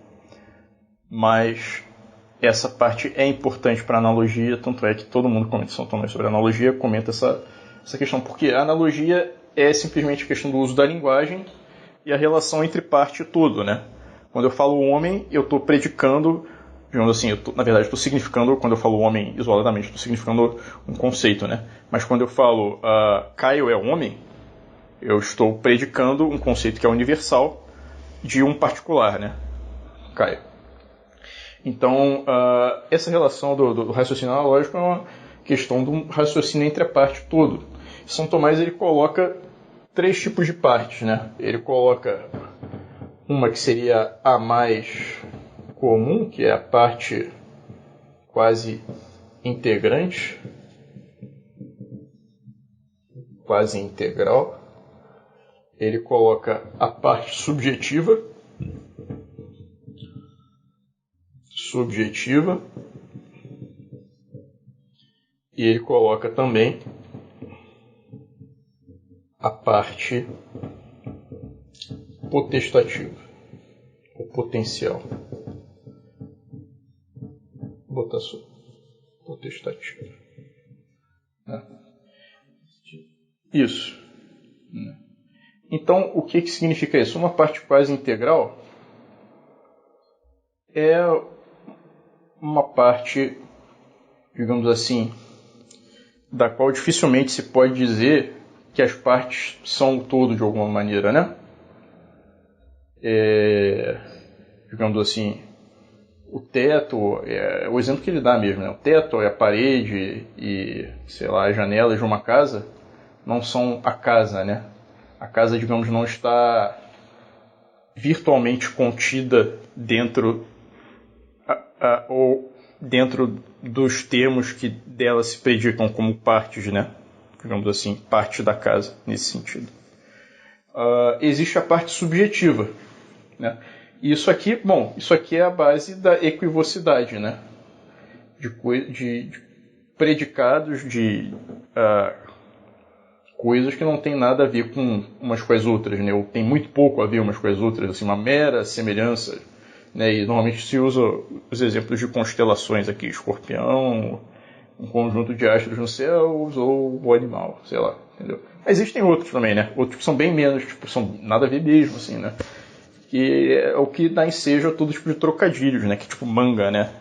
Speaker 1: mas essa parte é importante para a analogia, tanto é que todo mundo comenta São Tomás sobre a analogia, comenta essa questão, porque a analogia é simplesmente a questão do uso da linguagem e a relação entre parte e todo, né? Quando eu falo homem, eu estou predicando, digamos assim, na verdade estou significando, quando eu falo homem isoladamente, estou significando um conceito, né? Mas quando eu falo Caio é homem, eu estou predicando um conceito que é universal de um particular, né? Caio. Então, essa relação do raciocínio analógico é uma questão do raciocínio entre a parte e todo. São Tomás ele coloca 3 tipos de partes, né? Ele coloca uma que seria a mais comum, que é a parte quase integrante, quase integral. Ele coloca a parte subjetiva, e ele coloca também a parte potestativa, o potencial. Vou botar só potestativa. Isso. Então, o que significa isso? Uma parte quase integral é uma parte, digamos assim, da qual dificilmente se pode dizer que as partes são o todo de alguma maneira, né? Digamos assim, o teto, o exemplo que ele dá mesmo, né? O teto, a parede e, sei lá, as janelas de uma casa não são a casa, né? A casa, digamos, não está virtualmente contida dentro ou dentro dos termos que dela se predicam como partes, né? Digamos assim, parte da casa, nesse sentido. Existe a parte subjetiva, né? E isso aqui é a base da equivocidade, né? De predicados, de coisas que não tem nada a ver com umas com as outras, né? Ou tem muito pouco a ver umas com as outras, assim, uma mera semelhança, né? E normalmente se usa os exemplos de constelações aqui, escorpião, um conjunto de astros nos céus ou o animal, sei lá, entendeu? Mas existem outros também, né? Outros que são bem menos, tipo, são nada a ver mesmo, assim, né? Que é o que dá ensejo a todo tipo de trocadilhos, né? Que tipo manga, né?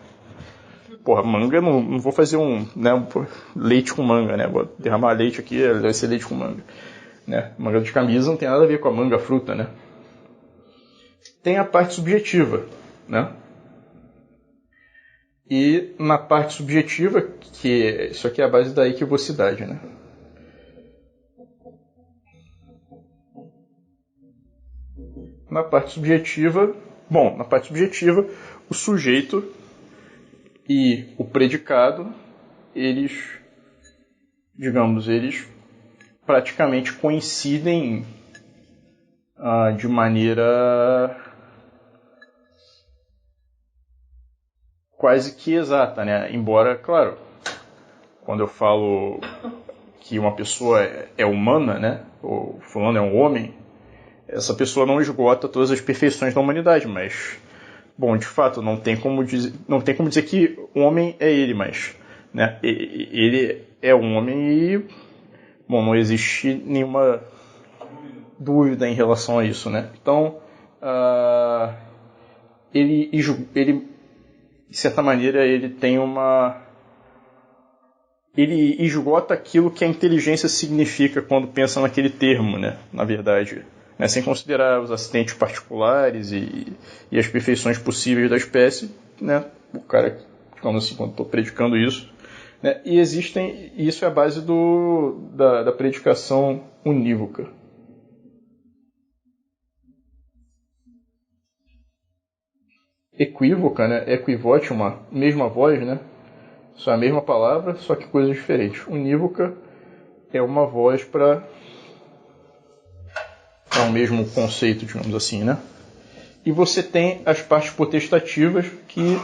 Speaker 1: Porra, manga, não vou fazer leite com manga, né? Vou derramar leite aqui, vai ser leite com manga. Né? Manga de camisa não tem nada a ver com a manga, a fruta, né? Tem a parte subjetiva, né? E na parte subjetiva, que isso aqui é a base da equivocidade, né? Na parte subjetiva, o sujeito e o predicado, eles praticamente coincidem de maneira quase que exata, né? Embora, claro, quando eu falo que uma pessoa é humana, né? Ou fulano é um homem, essa pessoa não esgota todas as perfeições da humanidade, mas, bom, de fato, não tem como dizer que o homem é ele, mas, né? Ele é um homem e, bom, não existe nenhuma dúvida em relação a isso, né? Então, ele, de certa maneira, ele esgota aquilo que a inteligência significa quando pensa naquele termo, né? Na verdade, né? Sem considerar os acidentes particulares e as perfeições possíveis da espécie, né? O cara, digamos assim, quando estou predicando isso, né? E isso é a base da predicação unívoca. Equívoca, né? Equivote, uma mesma voz, né? Só a mesma palavra, só que coisas diferentes. Unívoca é uma voz para o mesmo conceito, digamos assim, né? E você tem as partes potestativas, que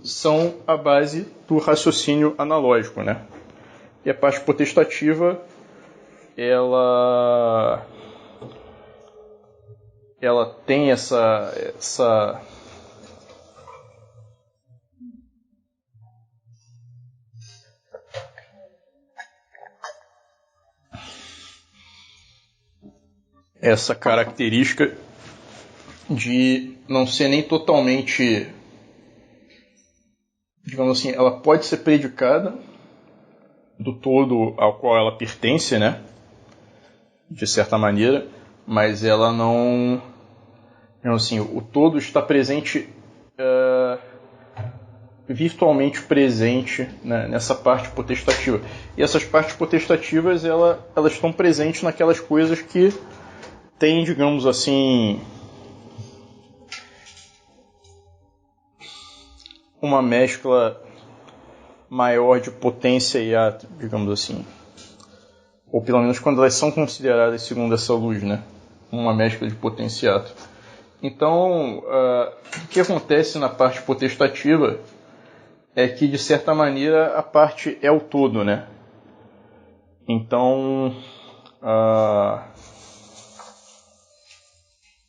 Speaker 1: são a base do raciocínio analógico, né? E a parte potestativa, ela tem essa característica de não ser nem totalmente, digamos assim, ela pode ser predicada do todo ao qual ela pertence, né? De certa maneira, mas ela não, digamos assim, o todo está presente, virtualmente presente, né, nessa parte potestativa. E essas partes potestativas, elas estão presentes naquelas coisas que têm, digamos assim, uma mescla maior de potência e ato, digamos assim. Ou pelo menos quando elas são consideradas segundo essa luz, né? Uma mescla de potência e ato. Então, o que acontece na parte potestativa é que, de certa maneira, a parte é o todo, né? Então,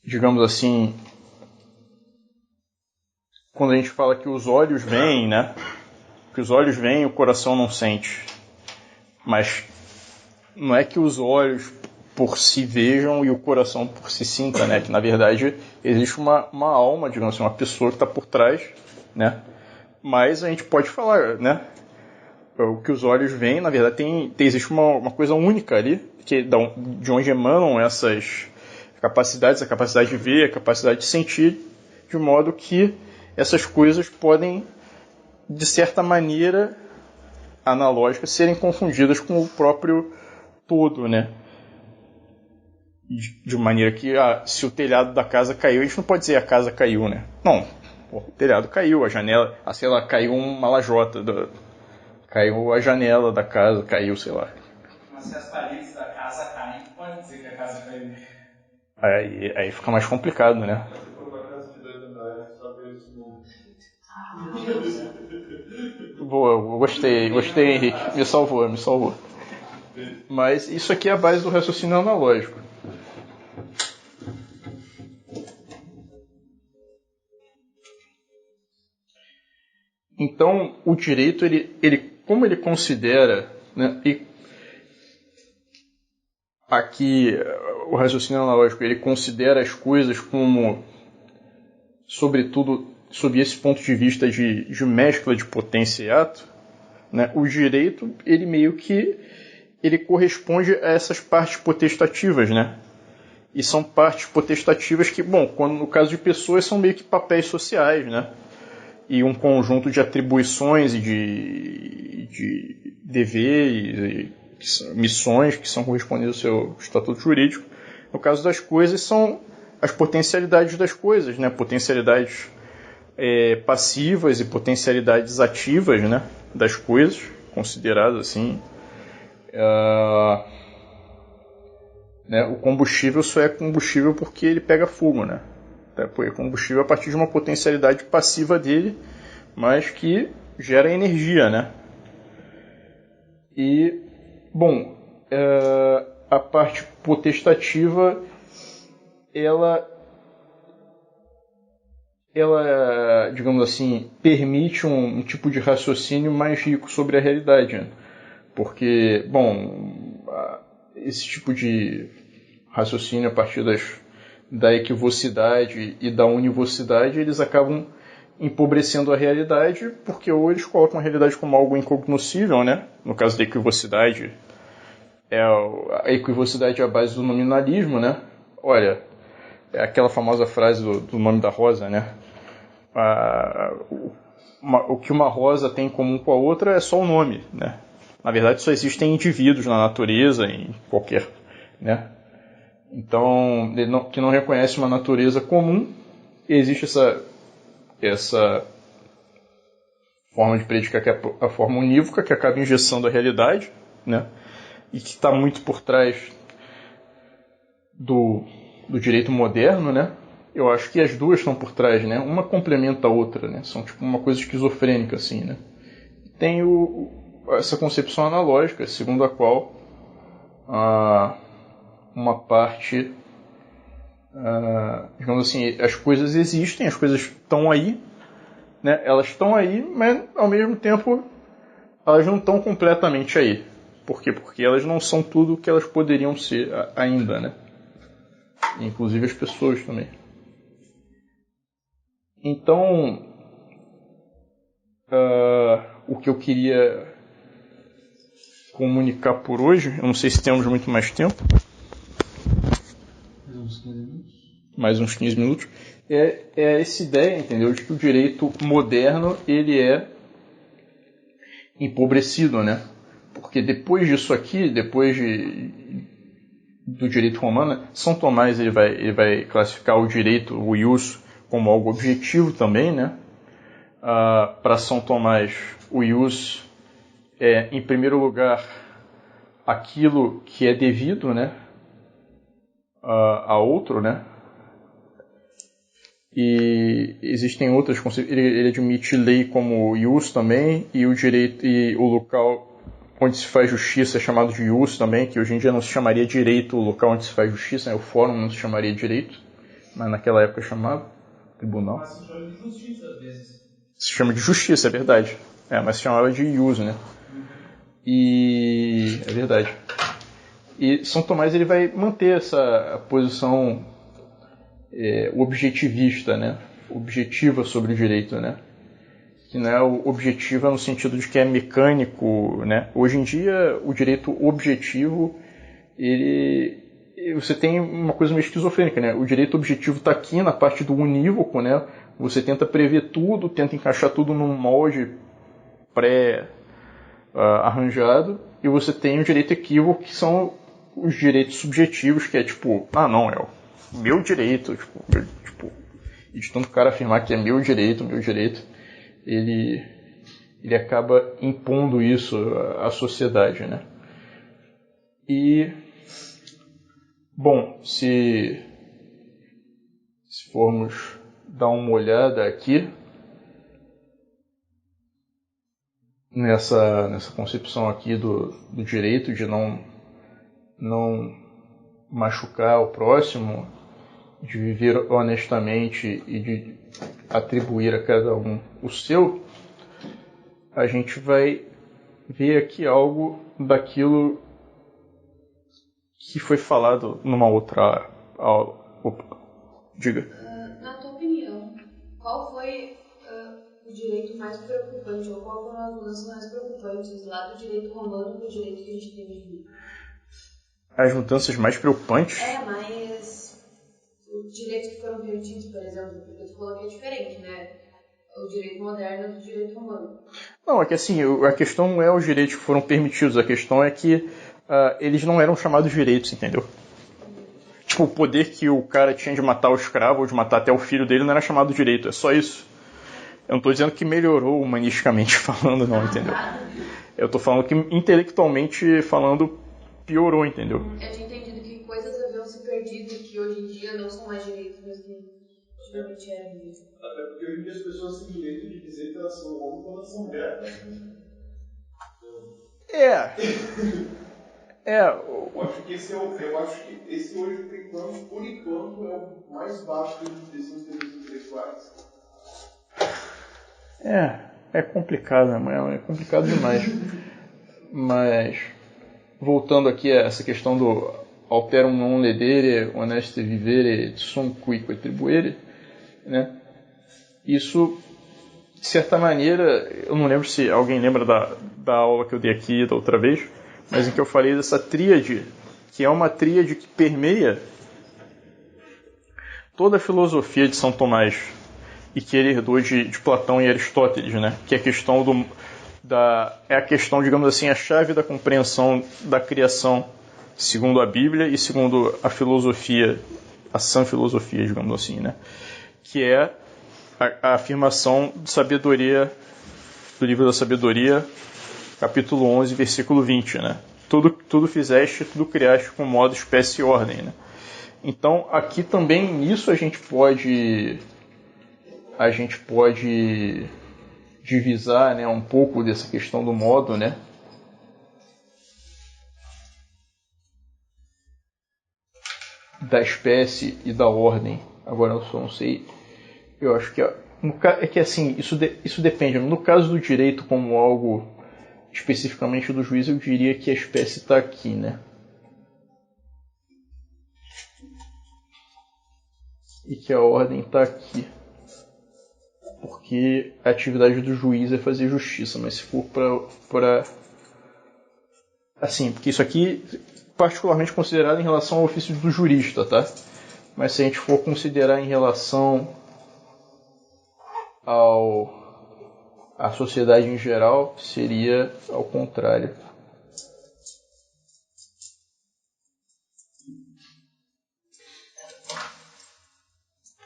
Speaker 1: digamos assim, quando a gente fala que os olhos veem, né? Que os olhos veem, o coração não sente. Mas não é que os olhos por si vejam e o coração por si sinta, né? Que na verdade existe uma alma, digamos assim, uma pessoa que está por trás, né? Mas a gente pode falar, né? O que os olhos veem, na verdade, existe uma coisa única ali, que de onde emanam essas capacidades, a capacidade de ver, a capacidade de sentir, de modo que essas coisas podem, de certa maneira analógica, serem confundidas com o próprio todo, né? De maneira que, se o telhado da casa caiu, a gente não pode dizer a casa caiu, né? Não, o telhado caiu, a janela, sei lá, caiu uma lajota, caiu a janela da casa, caiu, sei lá.
Speaker 2: Mas se as paredes da casa caem, pode dizer que a casa caiu.
Speaker 1: Aí fica mais complicado, né? Boa, eu gostei, Henrique. Me salvou. Mas isso aqui é a base do raciocínio analógico. Então, o direito, como ele considera, né, e aqui o raciocínio analógico, ele considera as coisas como, sobretudo, sob esse ponto de vista de mescla de potência e ato, né, o direito, ele meio que ele corresponde a essas partes potestativas, né? E são partes potestativas que, bom, quando no caso de pessoas, são meio que papéis sociais, né? E um conjunto de atribuições e de deveres e missões que são correspondidas ao seu estatuto jurídico. No caso das coisas, são as potencialidades das coisas, né? Potencialidades passivas e potencialidades ativas, né? Das coisas, consideradas assim. Né? O combustível só é combustível porque ele pega fogo, né? É combustível a partir de uma potencialidade passiva dele, mas que gera energia, né? E, bom, a parte potestativa, ela, digamos assim, permite um tipo de raciocínio mais rico sobre a realidade, né? Porque, bom, esse tipo de raciocínio a partir da equivocidade e da univocidade, eles acabam empobrecendo a realidade, porque ou eles colocam a realidade como algo incognoscível, né? No caso da equivocidade, a equivocidade é a base do nominalismo, né? Olha, é aquela famosa frase do nome da rosa, né? O que uma rosa tem em comum com a outra é só o nome, né? Na verdade, só existem indivíduos na natureza, em qualquer, né? Então, que não reconhece uma natureza comum, existe essa forma de predicar, que é a forma unívoca, que acaba engessando a realidade, né? E que está muito por trás do direito moderno, né? eu acho que as duas estão por trás, né? Uma complementa a outra, né? São tipo uma coisa esquizofrênica, assim, né? Tem essa concepção analógica, segundo a qual uma parte, digamos assim, as coisas existem, as coisas estão aí, né? Elas estão aí, mas ao mesmo tempo elas não estão completamente aí. Por quê? Porque elas não são tudo o que elas poderiam ser ainda, né? Inclusive as pessoas também. Então, o que eu queria comunicar por hoje, eu não sei se temos muito mais tempo. Mais uns 15 minutos. É essa ideia, entendeu? De que o direito moderno, ele é empobrecido, né? Porque depois disso aqui, depois do direito romano, São Tomás ele vai classificar o direito, o ius, como algo objetivo também, né? Para São Tomás, o ius é, em primeiro lugar, aquilo que é devido, né? A outro, né? E existem outras conceitos. Ele admite lei como ius também, e o direito e o local onde se faz justiça é chamado de ius também, que hoje em dia não se chamaria direito o local onde se faz justiça, né? O fórum não se chamaria direito, mas naquela época chamava tribunal.
Speaker 2: Mas se chama de justiça às vezes.
Speaker 1: Se chama de justiça, é verdade. Mas se chamava de ius, né? E é verdade. E São Tomás ele vai manter essa posição objetivista, né? Objetiva sobre o direito, né? Que não é objetiva no sentido de que é mecânico, né? Hoje em dia, o direito objetivo, você tem uma coisa meio esquizofrênica, né? O direito objetivo está aqui na parte do unívoco, né? Você tenta prever tudo, tenta encaixar tudo num molde pré-arranjado, e você tem o direito equívoco, que são os direitos subjetivos, que é tipo, não, é o meu direito, e de tanto o cara afirmar que é meu direito, ele acaba impondo isso à sociedade, né? E, bom, se formos dar uma olhada aqui nessa concepção aqui do direito de não machucar o próximo, de viver honestamente e de atribuir a cada um o seu, a gente vai ver aqui algo daquilo que foi falado numa outra aula. Opa, diga.
Speaker 3: Na tua opinião, qual foi o direito mais preocupante, ou qual foram as mudanças mais preocupantes lá do direito romano para o direito que a gente tem hoje em dia?
Speaker 1: As mudanças mais preocupantes?
Speaker 3: Mas os direitos que foram permitidos, por exemplo, porque tu falou que é diferente, né? O direito moderno do direito romano.
Speaker 1: Não, é que assim, a questão não é os direitos que foram permitidos, a questão é que eles não eram chamados direitos, entendeu? Tipo, o poder que o cara tinha de matar o escravo ou de matar até o filho dele não era chamado direito, é só isso. Eu não estou dizendo que melhorou humanisticamente falando, não, entendeu? Eu estou falando que intelectualmente falando piorou, entendeu?
Speaker 3: Eu tinha entendido que coisas haviam se perdido que hoje em dia não são mais direitos, mas que antigamente eram mesmo.
Speaker 4: Até porque hoje em dia as pessoas têm direito de dizer que elas são homens quando elas são mulheres. Eu acho que esse hoje, por enquanto, é o mais baixo desses termos intelectuais.
Speaker 1: É complicado, é complicado demais. Mas, voltando aqui a essa questão do alterum non ledere, honeste vivere, sum quique attribuere, né? Isso, de certa maneira, eu não lembro se alguém lembra da aula que eu dei aqui da outra vez, mas em que eu falei dessa tríade, que é uma tríade que permeia toda a filosofia de São Tomás e que ele herdou de Platão e Aristóteles, né? Que é a questão é a questão, digamos assim, a chave da compreensão da criação segundo a Bíblia e segundo a filosofia, a sã filosofia, digamos assim, né? Que é a afirmação de sabedoria do livro da Sabedoria, capítulo 11, versículo 20, né? Tudo fizeste, tudo criaste com modo, espécie e ordem, né? Então, aqui também nisso a gente pode divisar, né, um pouco dessa questão do modo, né, da espécie e da ordem. Agora eu só não sei, eu acho que é que assim, isso depende. No caso do direito como algo especificamente do juiz, eu diria que a espécie está aqui, né? E que a ordem está aqui. Porque a atividade do juiz é fazer justiça, mas se for para assim, porque isso aqui particularmente considerado em relação ao ofício do jurista, tá? Mas se a gente for considerar em relação à sociedade em geral, seria ao contrário.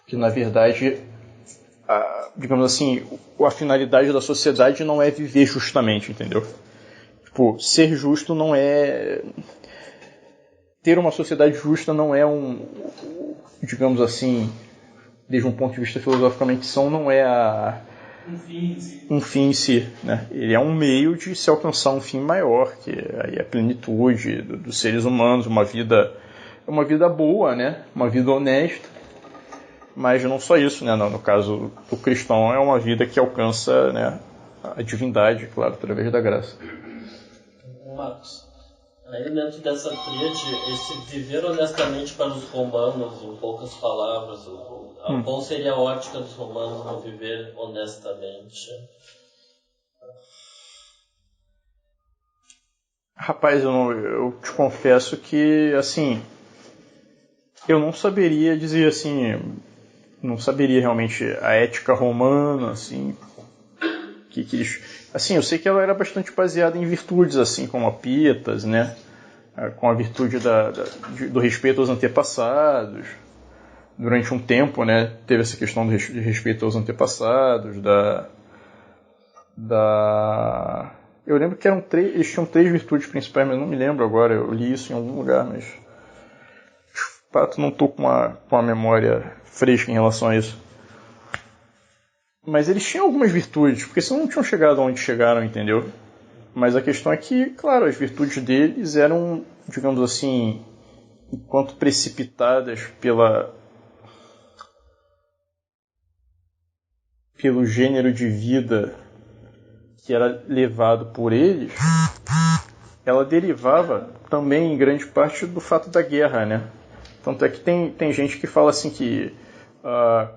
Speaker 1: Que na verdade, digamos assim, a finalidade da sociedade não é viver justamente, entendeu? Tipo, ser justo não é... Ter uma sociedade justa não é digamos assim, desde um ponto de vista filosoficamente são, não é um fim em si, né? Ele é um meio de se alcançar um fim maior, que aí é a plenitude dos seres humanos, uma vida boa, né? Uma vida honesta. Mas não só isso, né? No caso do cristão, é uma vida que alcança, né, a divindade, claro, através da graça.
Speaker 5: Marcos, aí dentro dessa tríade, esse viver honestamente para os romanos, em poucas palavras, qual seria a ótica dos romanos no viver honestamente?
Speaker 1: Rapaz, eu te confesso que, assim, eu não saberia dizer, assim, não saberia realmente a ética romana, assim, que eles... Assim, eu sei que ela era bastante baseada em virtudes, assim, como a pietas, né? Com a virtude do respeito aos antepassados. Durante um tempo, né, teve essa questão de respeito aos antepassados, Eu lembro que eles tinham 3 virtudes principais, mas não me lembro agora, eu li isso em algum lugar, mas... De fato, não estou com a memória fresca em relação a isso. Mas eles tinham algumas virtudes, porque senão não tinham chegado onde chegaram, entendeu? Mas a questão é que, claro, as virtudes deles eram, digamos assim, enquanto precipitadas pelo gênero de vida que era levado por eles, ela derivava também em grande parte do fato da guerra, né? Tanto é que tem gente que fala assim que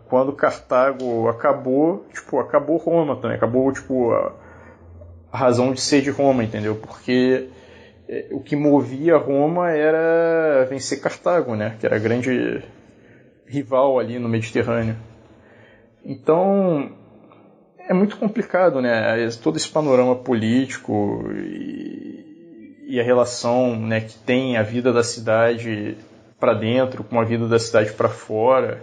Speaker 1: quando Cartago acabou, acabou Roma também, acabou a razão de ser de Roma, entendeu? Porque o que movia Roma era vencer Cartago, né? Que era a grande rival ali no Mediterrâneo. Então é muito complicado, né? Todo esse panorama político e a relação, né, que tem a vida da cidade para dentro com a vida da cidade para fora.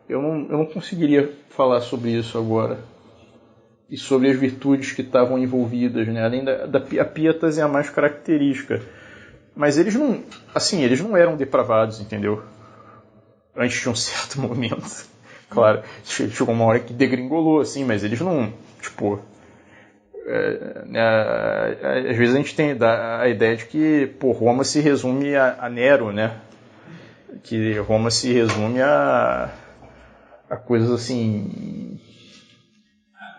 Speaker 1: Eu não conseguiria falar sobre isso agora. E sobre as virtudes que estavam envolvidas, né? Além a pietas é a mais característica. Mas eles não eram depravados, entendeu? Antes de um certo momento. Claro, chegou uma hora que degringolou, assim, mas eles não, às vezes a gente tem a ideia de que, Roma se resume a Nero, né? Que Roma se resume a coisas assim...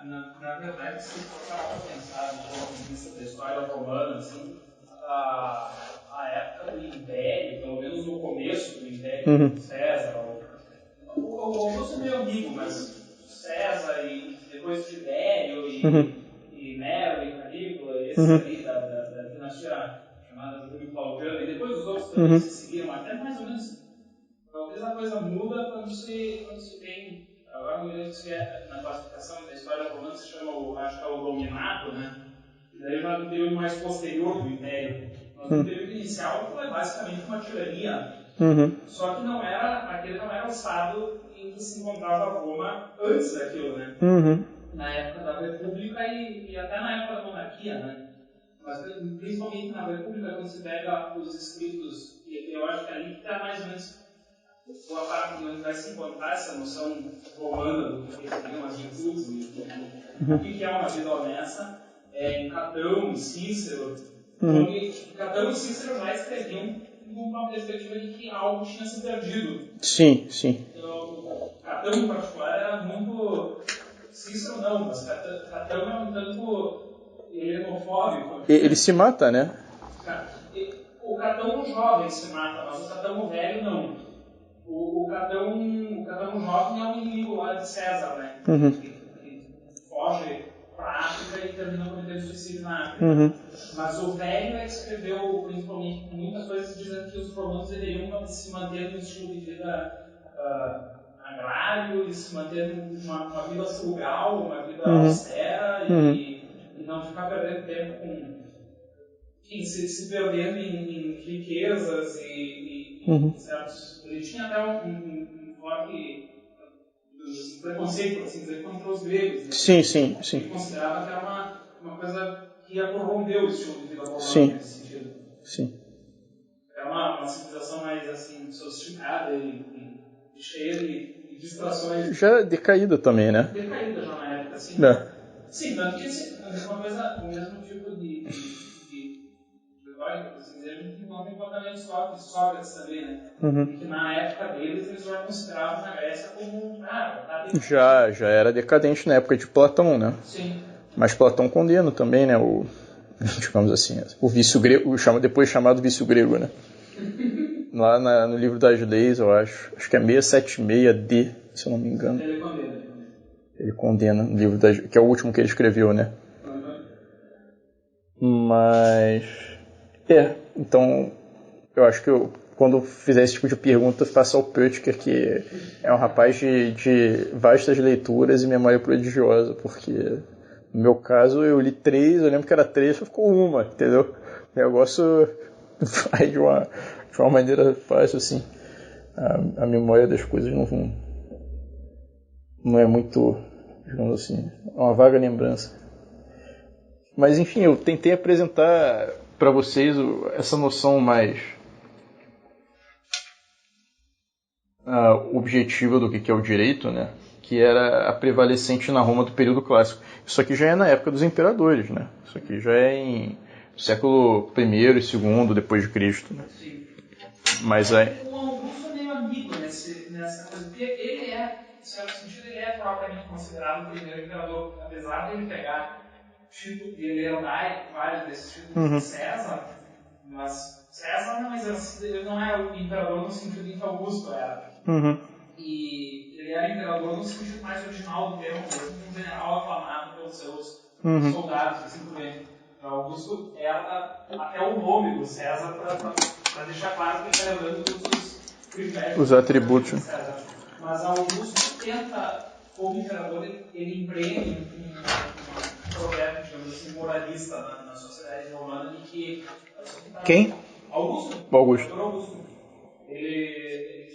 Speaker 2: Na verdade, se for parar para pensar do ponto de vista da história romana, assim, a época do Império, pelo menos no começo do Império de César, o Augusto é meio ambíguo, mas César e depois Tibério e Nero e Calígula, esses ali da dinastia chamada Júlio Claudiano, e depois os outros também se seguiram, até mais ou menos. Talvez a coisa muda quando se tem. Agora não me lembro se na classificação da história romana se chama, acho que é o dominato, né? E daí já no período mais posterior do Império. Mas no período inicial foi basicamente uma tirania. Só que aquele não era o estado em que se encontrava Roma antes daquilo, né? Na época da República e até na época da monarquia, né? Mas principalmente na República, quando se pega os escritos, e eu acho que ali está mais ou menos o aparato vai se encontrar essa noção romana do que seriam as virtudes, o que é uma vida honesta, em Catão e Cícero, onde Catão e Cícero já escreviam numa perspectiva de que algo tinha se perdido.
Speaker 1: Sim, sim.
Speaker 2: Então, Catão em particular era muito... Cícero não, mas Catão é um tanto helenofóbico.
Speaker 1: Ele se mata, né?
Speaker 2: O Catão jovem se mata, mas o Catão velho não. O Catão jovem é um inimigo lá de César, né? Que foge para a África e termina cometendo suicídio na África. Mas o velho é que escreveu, principalmente, muitas coisas dizendo que os romanos deveriam se manter no estilo de vida agrário, e se manter uma vida frugal, uma vida austera, e não ficar perdendo tempo com... Enfim, se perdendo em riquezas e certos... Ele tinha até um forte preconceito, por assim dizer, contra os gregos. Né?
Speaker 1: Sim.
Speaker 2: Ele considerava que era uma coisa que ia corromper o estilo de vida romano nesse sentido.
Speaker 1: Sim.
Speaker 2: Era uma civilização mais assim, sofisticada e cheia de distrações.
Speaker 1: Já decaída também, né?
Speaker 2: Decaída já na época, sim. Sim, tanto que a mesma coisa, o mesmo tipo de retórica, por assim dizer, a gente encontra em Platonio e Sócrates também, né? E que na época deles eles já consideravam a Grécia como
Speaker 1: já era decadente na época de Platão, né?
Speaker 2: Sim.
Speaker 1: Mas Platão condena também, né? Digamos assim, o vício grego, depois chamado vício grego, né? Lá no livro das leis, eu acho que é 676D, se eu não me engano. Ele condena no livro das, que é o último que ele escreveu, né? Mas então eu acho que quando fizer esse tipo de pergunta, faça ao Pöttger, que é um rapaz de vastas leituras e memória prodigiosa, porque no meu caso eu li 3, eu lembro que era 3, só ficou uma, entendeu? O negócio vai de uma maneira fácil, assim. A memória das coisas não é muito, digamos assim, é uma vaga lembrança. Mas enfim, eu tentei apresentar para vocês essa noção mais objetiva do que é o direito, né? Que era a prevalecente na Roma do período clássico. Isso aqui já é na época dos imperadores, né? Isso aqui já é em século I e II depois de Cristo, né?
Speaker 2: Sim.
Speaker 1: Mas
Speaker 2: o Augusto é meio amigo nessa coisa, porque ele em certo sentido, ele é propriamente considerado o primeiro imperador, apesar de ele pegar ele herdar vários desses títulos de César, mas César ele não era o imperador no sentido em que Augusto era. E ele era imperador no sentido mais original do termo, mesmo um general aclamado pelos seus soldados, assim por diante. Augusto herda até o nome do César para deixar claro que ele está herdando todos os privilégios.
Speaker 1: Os atributos.
Speaker 2: Do César. Mas Augusto tenta, como imperador, ele empreende um projeto, digamos assim, moralista na sociedade romana de que...
Speaker 1: Quem?
Speaker 2: Augusto. Ele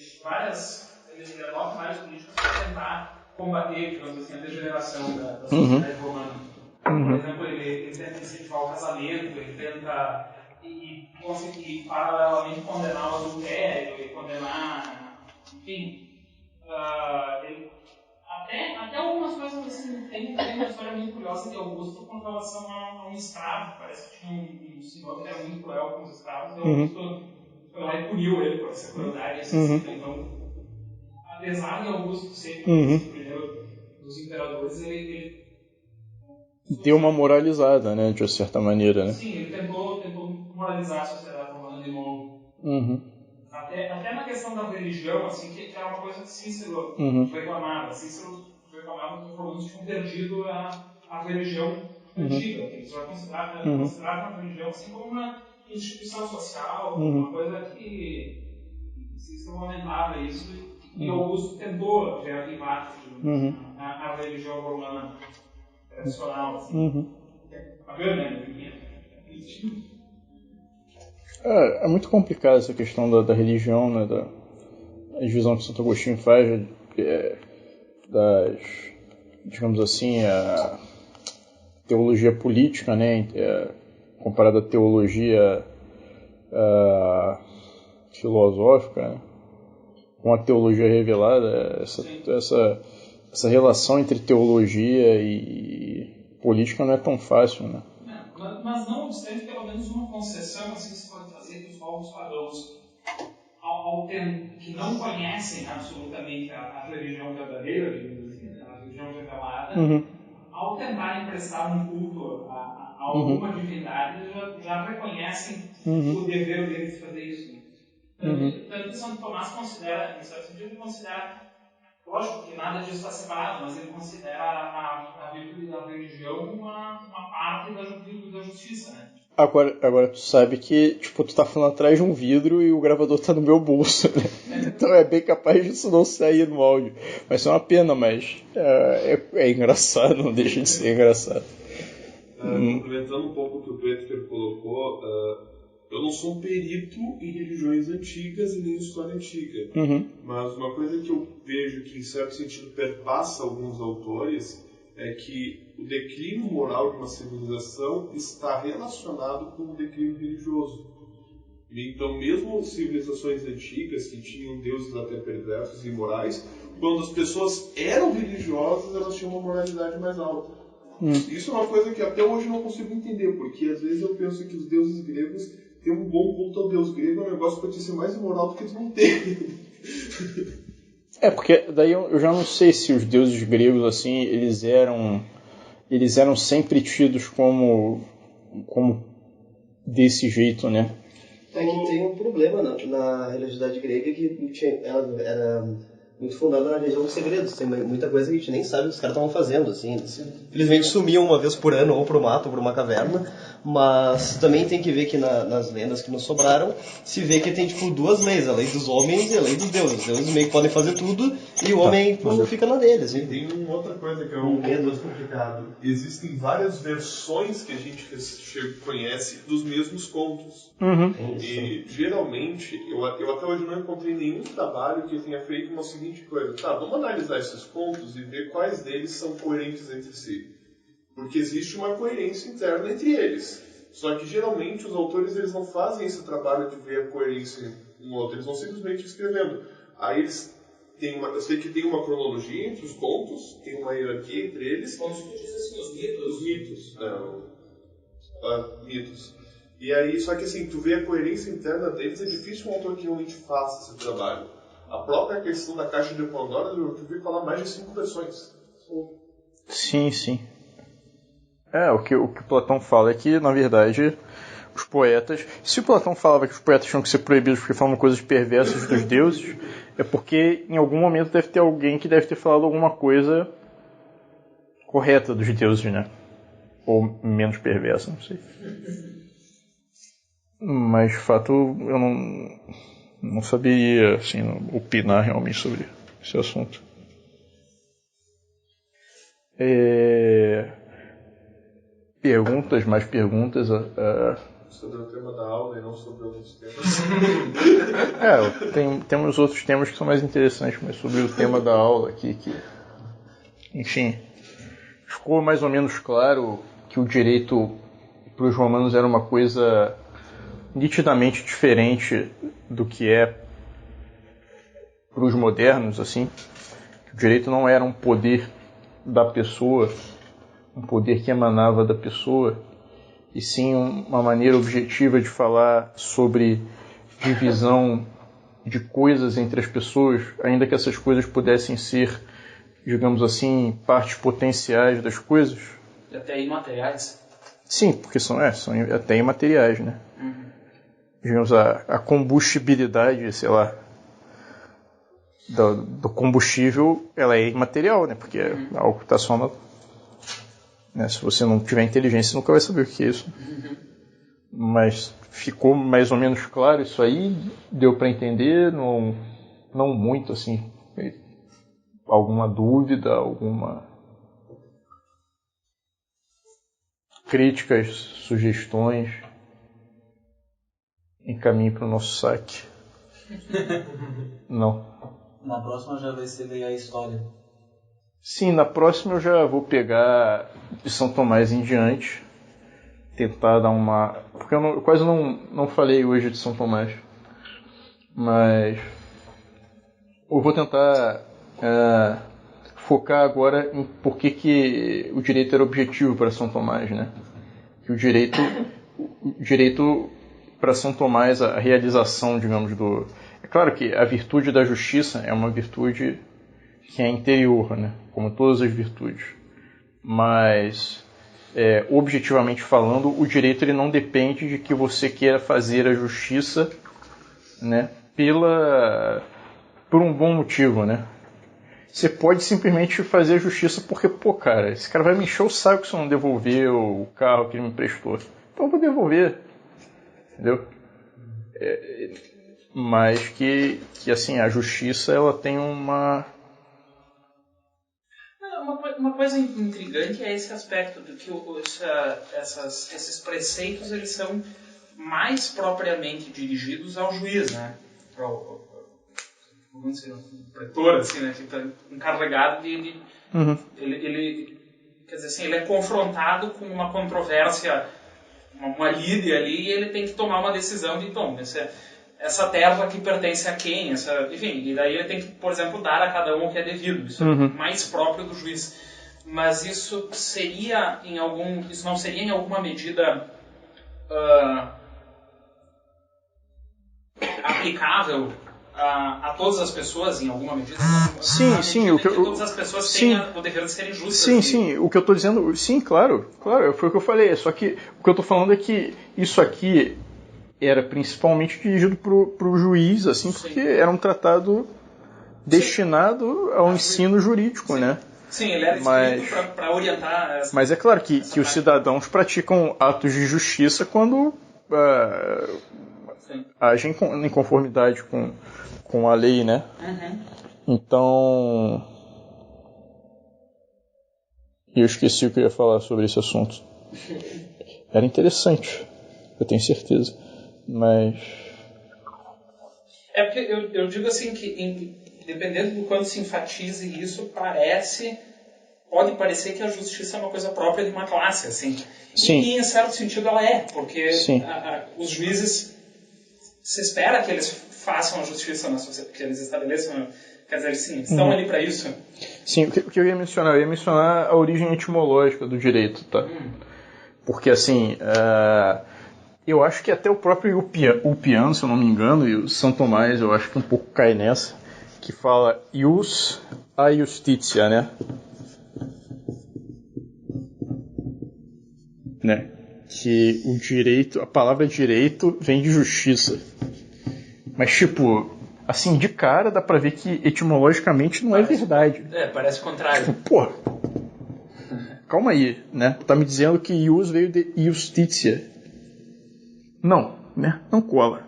Speaker 2: adota várias políticas para tentar combater, digamos assim, a degeneração da sociedade romana. Por exemplo, ele tenta incentivar o casamento, ele tenta conseguir paralelamente condenar o adultério e condenar, enfim, até algumas coisas assim. Tem uma história muito curiosa de Augusto com relação a um escravo. Parece que tinha um senhor que era muito cruel com os escravos, e Augusto foi lá e puniu ele por essa crueldade excessiva. Então, apesar de Augusto ser o primeiro dos imperadores, ele
Speaker 1: deu uma moralizada, né, de certa maneira, né?
Speaker 2: Sim, ele tentou moralizar a sociedade romana de novo. Até na questão da religião, assim, que era uma coisa que Cícero reclamava. Cícero reclamava que os romanos tinham perdido a religião antiga, que eles já consideravam a religião assim como uma instituição social, uma coisa que Cícero lamentava isso, e Augusto tentou reavivar a religião romana tradicional, assim. Bacana, né?
Speaker 1: É muito complicado essa questão da religião, né, da divisão que Santo Agostinho faz digamos assim, a teologia política, né, comparada à teologia filosófica, né? com a teologia revelada, essa relação entre teologia e política não é tão fácil, né?
Speaker 2: Mas não obstante, pelo menos uma concessão assim se pode fazer que os povos pagãos, que não conhecem absolutamente a religião verdadeira, a religião revelada, ao tentarem prestar um culto a alguma divindade, eles já reconhecem o dever deles de fazer isso. Tanto que Santo Tomás considera, em certo sentido, lógico que nada disso está separado, mas ele considera a virtude da religião uma parte da virtude da justiça, né?
Speaker 1: Agora tu sabe que, tipo, tu tá falando atrás de um vidro e o gravador tá no meu bolso, né? Então é bem capaz disso não sair no áudio. Vai ser uma pena, mas é engraçado, não deixa de ser engraçado.
Speaker 4: Complementando um pouco o que o Peter colocou, eu não sou um perito em religiões antigas e nem história antiga, mas uma coisa que eu vejo que, em certo sentido, perpassa alguns autores é que o declínio moral de uma civilização está relacionado com o declínio religioso. Então, mesmo civilizações antigas que tinham deuses até perversos e imorais, quando as pessoas eram religiosas, elas tinham uma moralidade mais alta. Isso é uma coisa que até hoje eu não consigo entender, porque às vezes eu penso que os deuses gregos têm um bom culto ao deus grego, é um negócio que pode ser mais imoral do que eles não têm.
Speaker 1: Porque daí eu já não sei se os deuses gregos, assim, eles eram sempre tidos como desse jeito, né?
Speaker 6: É que tem um problema na religiosidade grega que ela era muito fundada na religião dos segredos. Tem muita coisa que a gente nem sabe o que os caras estavam fazendo, assim. Simplesmente sumiam uma vez por ano, ou pro mato, ou pra uma caverna. Mas também tem que ver que nas lendas que nos sobraram, se vê que tem, tipo, duas leis. A lei dos homens e a lei dos deuses. Os deuses meio que podem fazer tudo, e o homem fica na dele, assim.
Speaker 4: Tem uma outra coisa que é um pouco mais complicado. Existem várias versões que a gente conhece dos mesmos contos. E, geralmente, eu até hoje não encontrei nenhum trabalho que tenha feito uma seguinte coisa. Vamos analisar esses contos e ver quais deles são coerentes entre si. Porque existe uma coerência interna entre eles. Só que, geralmente, os autores eles não fazem esse trabalho de ver a coerência um outro. Eles vão simplesmente escrevendo. Aí eles têm eu sei que tem uma cronologia entre os contos, tem uma hierarquia entre eles.
Speaker 2: Contos que dizem assim, os mitos.
Speaker 4: Os mitos. Mitos. E aí, só que assim, tu vê a coerência interna deles, é difícil um autor que realmente faça esse trabalho. A própria questão da caixa de Pandora, eu vi falar mais de 5 versões.
Speaker 1: Sim. O que Platão fala é que, na verdade, os poetas... Se o Platão falava que os poetas tinham que ser proibidos porque falam coisas perversas dos deuses, é porque em algum momento deve ter alguém que deve ter falado alguma coisa correta dos deuses, né? Ou menos perversa, não sei. Mas, de fato, eu não saberia, assim, opinar realmente sobre esse assunto. Mais perguntas?
Speaker 4: Sobre o tema da aula e não sobre outros temas.
Speaker 1: Temos outros temas que são mais interessantes, mas sobre o tema da aula aqui, enfim, ficou mais ou menos claro que o direito para os romanos era uma coisa nitidamente diferente do que é para os modernos, assim. O direito não era um poder da pessoa, um poder que emanava da pessoa, e sim uma maneira objetiva de falar sobre divisão de coisas entre as pessoas, ainda que essas coisas pudessem ser, digamos assim, partes potenciais das coisas.
Speaker 2: E até imateriais.
Speaker 1: Sim, porque são até imateriais, né? Digamos, a combustibilidade, sei lá, do combustível, ela é imaterial, né? Porque é algo que está só né? Se você não tiver inteligência, você nunca vai saber o que é isso. Mas ficou mais ou menos claro isso aí? Deu para entender? Não muito, assim. Alguma dúvida, alguma... críticas, sugestões? Encaminhe para o nosso site. Não.
Speaker 5: Na próxima já vai ser ler a história.
Speaker 1: Sim, na próxima eu já vou pegar de São Tomás em diante. Tentar dar uma... Porque eu quase não falei hoje de São Tomás. Mas Eu vou tentar focar agora em por que o direito era objetivo para São Tomás, né? Que o direito para São Tomás, a realização, digamos, do... É claro que a virtude da justiça é uma virtude que é interior, né? Como todas as virtudes. Mas, objetivamente falando, o direito ele não depende de que você queira fazer a justiça, né? Por um bom motivo, né? Você pode simplesmente fazer a justiça porque, pô, cara, esse cara vai me encher o saco se eu não devolver o carro que ele me prestou. Então eu vou devolver. Entendeu? Mas que assim, a justiça, ela tem uma
Speaker 2: coisa intrigante é esse aspecto de que esses preceitos, eles são mais propriamente dirigidos ao juiz, né? Vamos dizer, um pretor, assim, né, que está encarregado de ele, quer dizer assim, ele é confrontado com uma controvérsia, uma lide ali, e ele tem que tomar uma decisão de, então, essa terra aqui pertence a quem, enfim, e daí ele tem que, por exemplo, dar a cada um o que é devido, isso é mais próprio do juiz. Mas isso não seria em alguma medida aplicável a todas as pessoas, em alguma medida?
Speaker 1: Sim.
Speaker 2: Todas as pessoas têm o dever de serem justas.
Speaker 1: Sim. O que eu estou dizendo... Sim, claro. Foi o que eu falei. Só que o que eu estou falando é que isso aqui era principalmente dirigido para o juiz, assim, porque era um tratado destinado ao ensino jurídico, né?
Speaker 2: Sim, ele era escrito para orientar...
Speaker 1: Mas é claro que os cidadãos praticam atos de justiça quando agem em conformidade com a lei, né? Então... Eu esqueci o que eu ia falar sobre esse assunto. Era interessante, eu tenho certeza. Mas...
Speaker 2: É porque eu digo assim que, dependendo do quanto se enfatize isso, pode parecer que a justiça é uma coisa própria de uma classe, assim.
Speaker 1: Sim.
Speaker 2: E em certo sentido ela é, porque os juízes, se espera que eles façam a justiça na sociedade, que eles estabeleçam, quer dizer, sim, estão ali para isso.
Speaker 1: Sim, o que eu ia mencionar? Eu ia mencionar a origem etimológica do direito, tá? Porque, assim, eu acho que até o próprio Ulpian, se eu não me engano, e o São Tomás, eu acho que um pouco cai nessa, que fala ius a justitia, né? Que o direito, a palavra direito vem de justiça. Mas, tipo, assim, de cara dá pra ver que etimologicamente não é verdade.
Speaker 2: Parece o contrário.
Speaker 1: Pô, calma aí, né? Tá me dizendo que ius veio de justitia. Não, né? Não cola.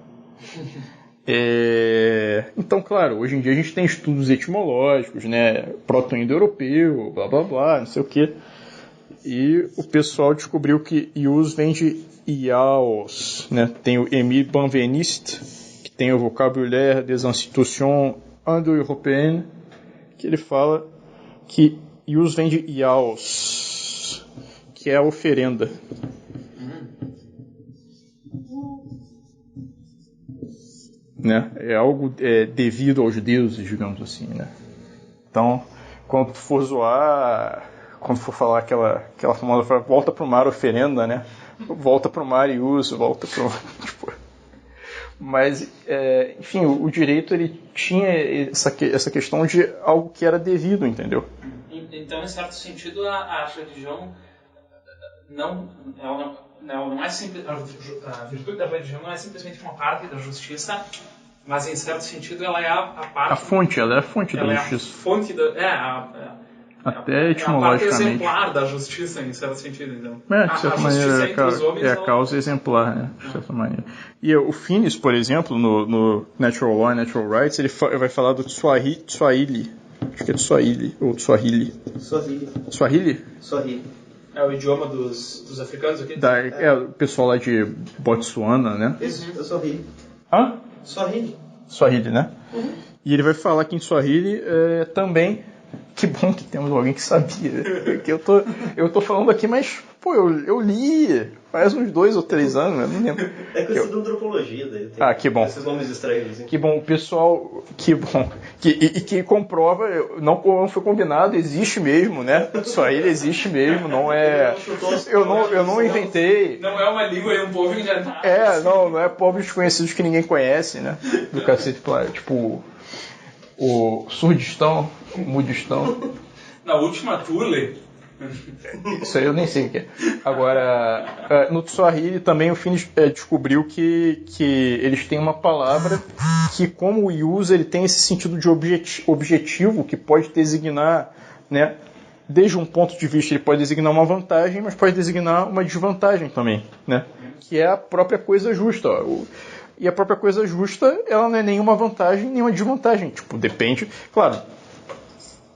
Speaker 1: Então, claro, hoje em dia a gente tem estudos etimológicos, né? Proto-indo-europeu, blá blá blá, não sei o quê. E o pessoal descobriu que ius vem de iaos, né? Tem o Émile Benveniste, que tem o Vocabulaire des institutions indo-européennes, que ele fala que ius vem de iaos, que é a oferenda. Né? É algo devido aos deuses, digamos assim, né? Então, quando tu for zoar, quando for falar aquela famosa frase, volta pro mar oferenda, né? Volta pro mar e uso, volta pro... tipo... Mas, enfim, o direito, ele tinha essa questão de algo que era devido, entendeu?
Speaker 2: Então, em certo sentido, a religião não é simples, a virtude da religião não é simplesmente uma parte da justiça, mas em certo sentido ela é a parte...
Speaker 1: A fonte, ela é a fonte da justiça.
Speaker 2: É a fonte
Speaker 1: até etimologicamente.
Speaker 2: É a parte exemplar da justiça, em certo sentido. Então.
Speaker 1: De certa maneira, a causa exemplar, né? De certa maneira. E o Finis, por exemplo, no Natural Law and Natural Rights, ele vai falar do Swahili. Acho que é Swahili, ou Swahili. Swahili?
Speaker 2: É o idioma dos africanos aqui?
Speaker 1: O pessoal lá de Botsuana, né?
Speaker 6: Isso, é Swahili.
Speaker 1: Swahili, né? E ele vai falar que em Swahili também Que bom que temos alguém que sabia. Que eu tô falando aqui, mas, pô, eu li faz uns 2 ou 3 anos, eu não lembro.
Speaker 6: É coisa de antropologia, daí.
Speaker 1: Que bom.
Speaker 6: Esses nomes estranhos, assim.
Speaker 1: Que bom, o pessoal, que bom. Que comprova, não foi combinado, existe mesmo, né? Só ele existe mesmo, não é... Eu não inventei.
Speaker 2: Não é uma língua e um povo inventado.
Speaker 1: Não é povos desconhecidos que ninguém conhece, né? Do cacete, tipo... O Surdistão, o Mudistão.
Speaker 2: Na última Thule.
Speaker 1: Isso aí eu nem sei o que é. Agora, no Swahili também o Finis descobriu que eles têm uma palavra que, como o usa, ele tem esse sentido de objetivo que pode designar, né? Desde um ponto de vista, ele pode designar uma vantagem, mas pode designar uma desvantagem também, né? Que é a própria coisa justa, ó. E a própria coisa justa, ela não é nenhuma vantagem, nenhuma desvantagem. Tipo, depende... Claro,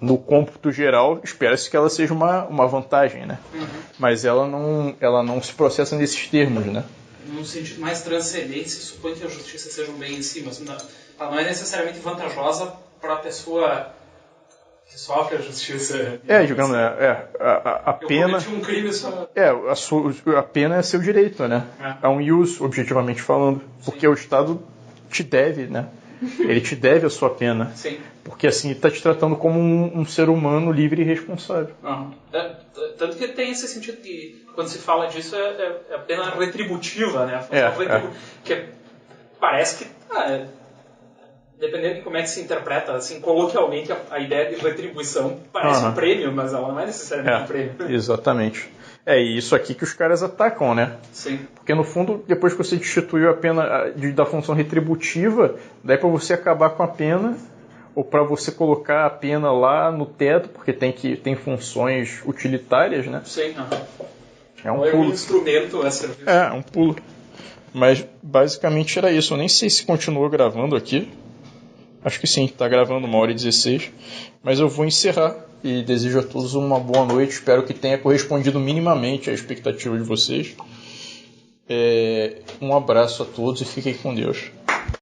Speaker 1: no cômputo geral, espera-se que ela seja uma vantagem, né? Uhum. Mas ela não se processa nesses termos, né?
Speaker 2: Num sentido mais transcendente, se supõe que a justiça seja um bem em si, mas ela não é necessariamente vantajosa para a pessoa que sofre a justiça.
Speaker 1: Digamos, a pena...
Speaker 2: Eu cometi um crime só...
Speaker 1: A pena é seu direito, né? É um use, objetivamente falando. Porque Sim. O Estado te deve, né? Ele te deve a sua pena.
Speaker 2: Sim.
Speaker 1: Porque assim, ele está te tratando como um ser humano livre e responsável.
Speaker 2: Uhum. Tanto que tem esse sentido que, quando se fala disso, é a pena retributiva, né? A função que parece que... dependendo de como é que se interpreta, assim, coloquialmente, a ideia de retribuição parece um prêmio, mas ela não é necessariamente um prêmio.
Speaker 1: Exatamente. E isso aqui que os caras atacam, né?
Speaker 2: Sim.
Speaker 1: Porque, no fundo, depois que você destituiu a pena da função retributiva, daí para você acabar com a pena, ou para você colocar a pena lá no teto, porque tem funções utilitárias, né?
Speaker 2: Sim.
Speaker 1: É um pulo.
Speaker 2: Um instrumento a serviço.
Speaker 1: É um pulo. Mas, basicamente, era isso. Eu nem sei se continuou gravando aqui. Acho que sim, está gravando 1h16. Mas eu vou encerrar e desejo a todos uma boa noite. Espero que tenha correspondido minimamente à expectativa de vocês. Um abraço a todos e fiquem com Deus.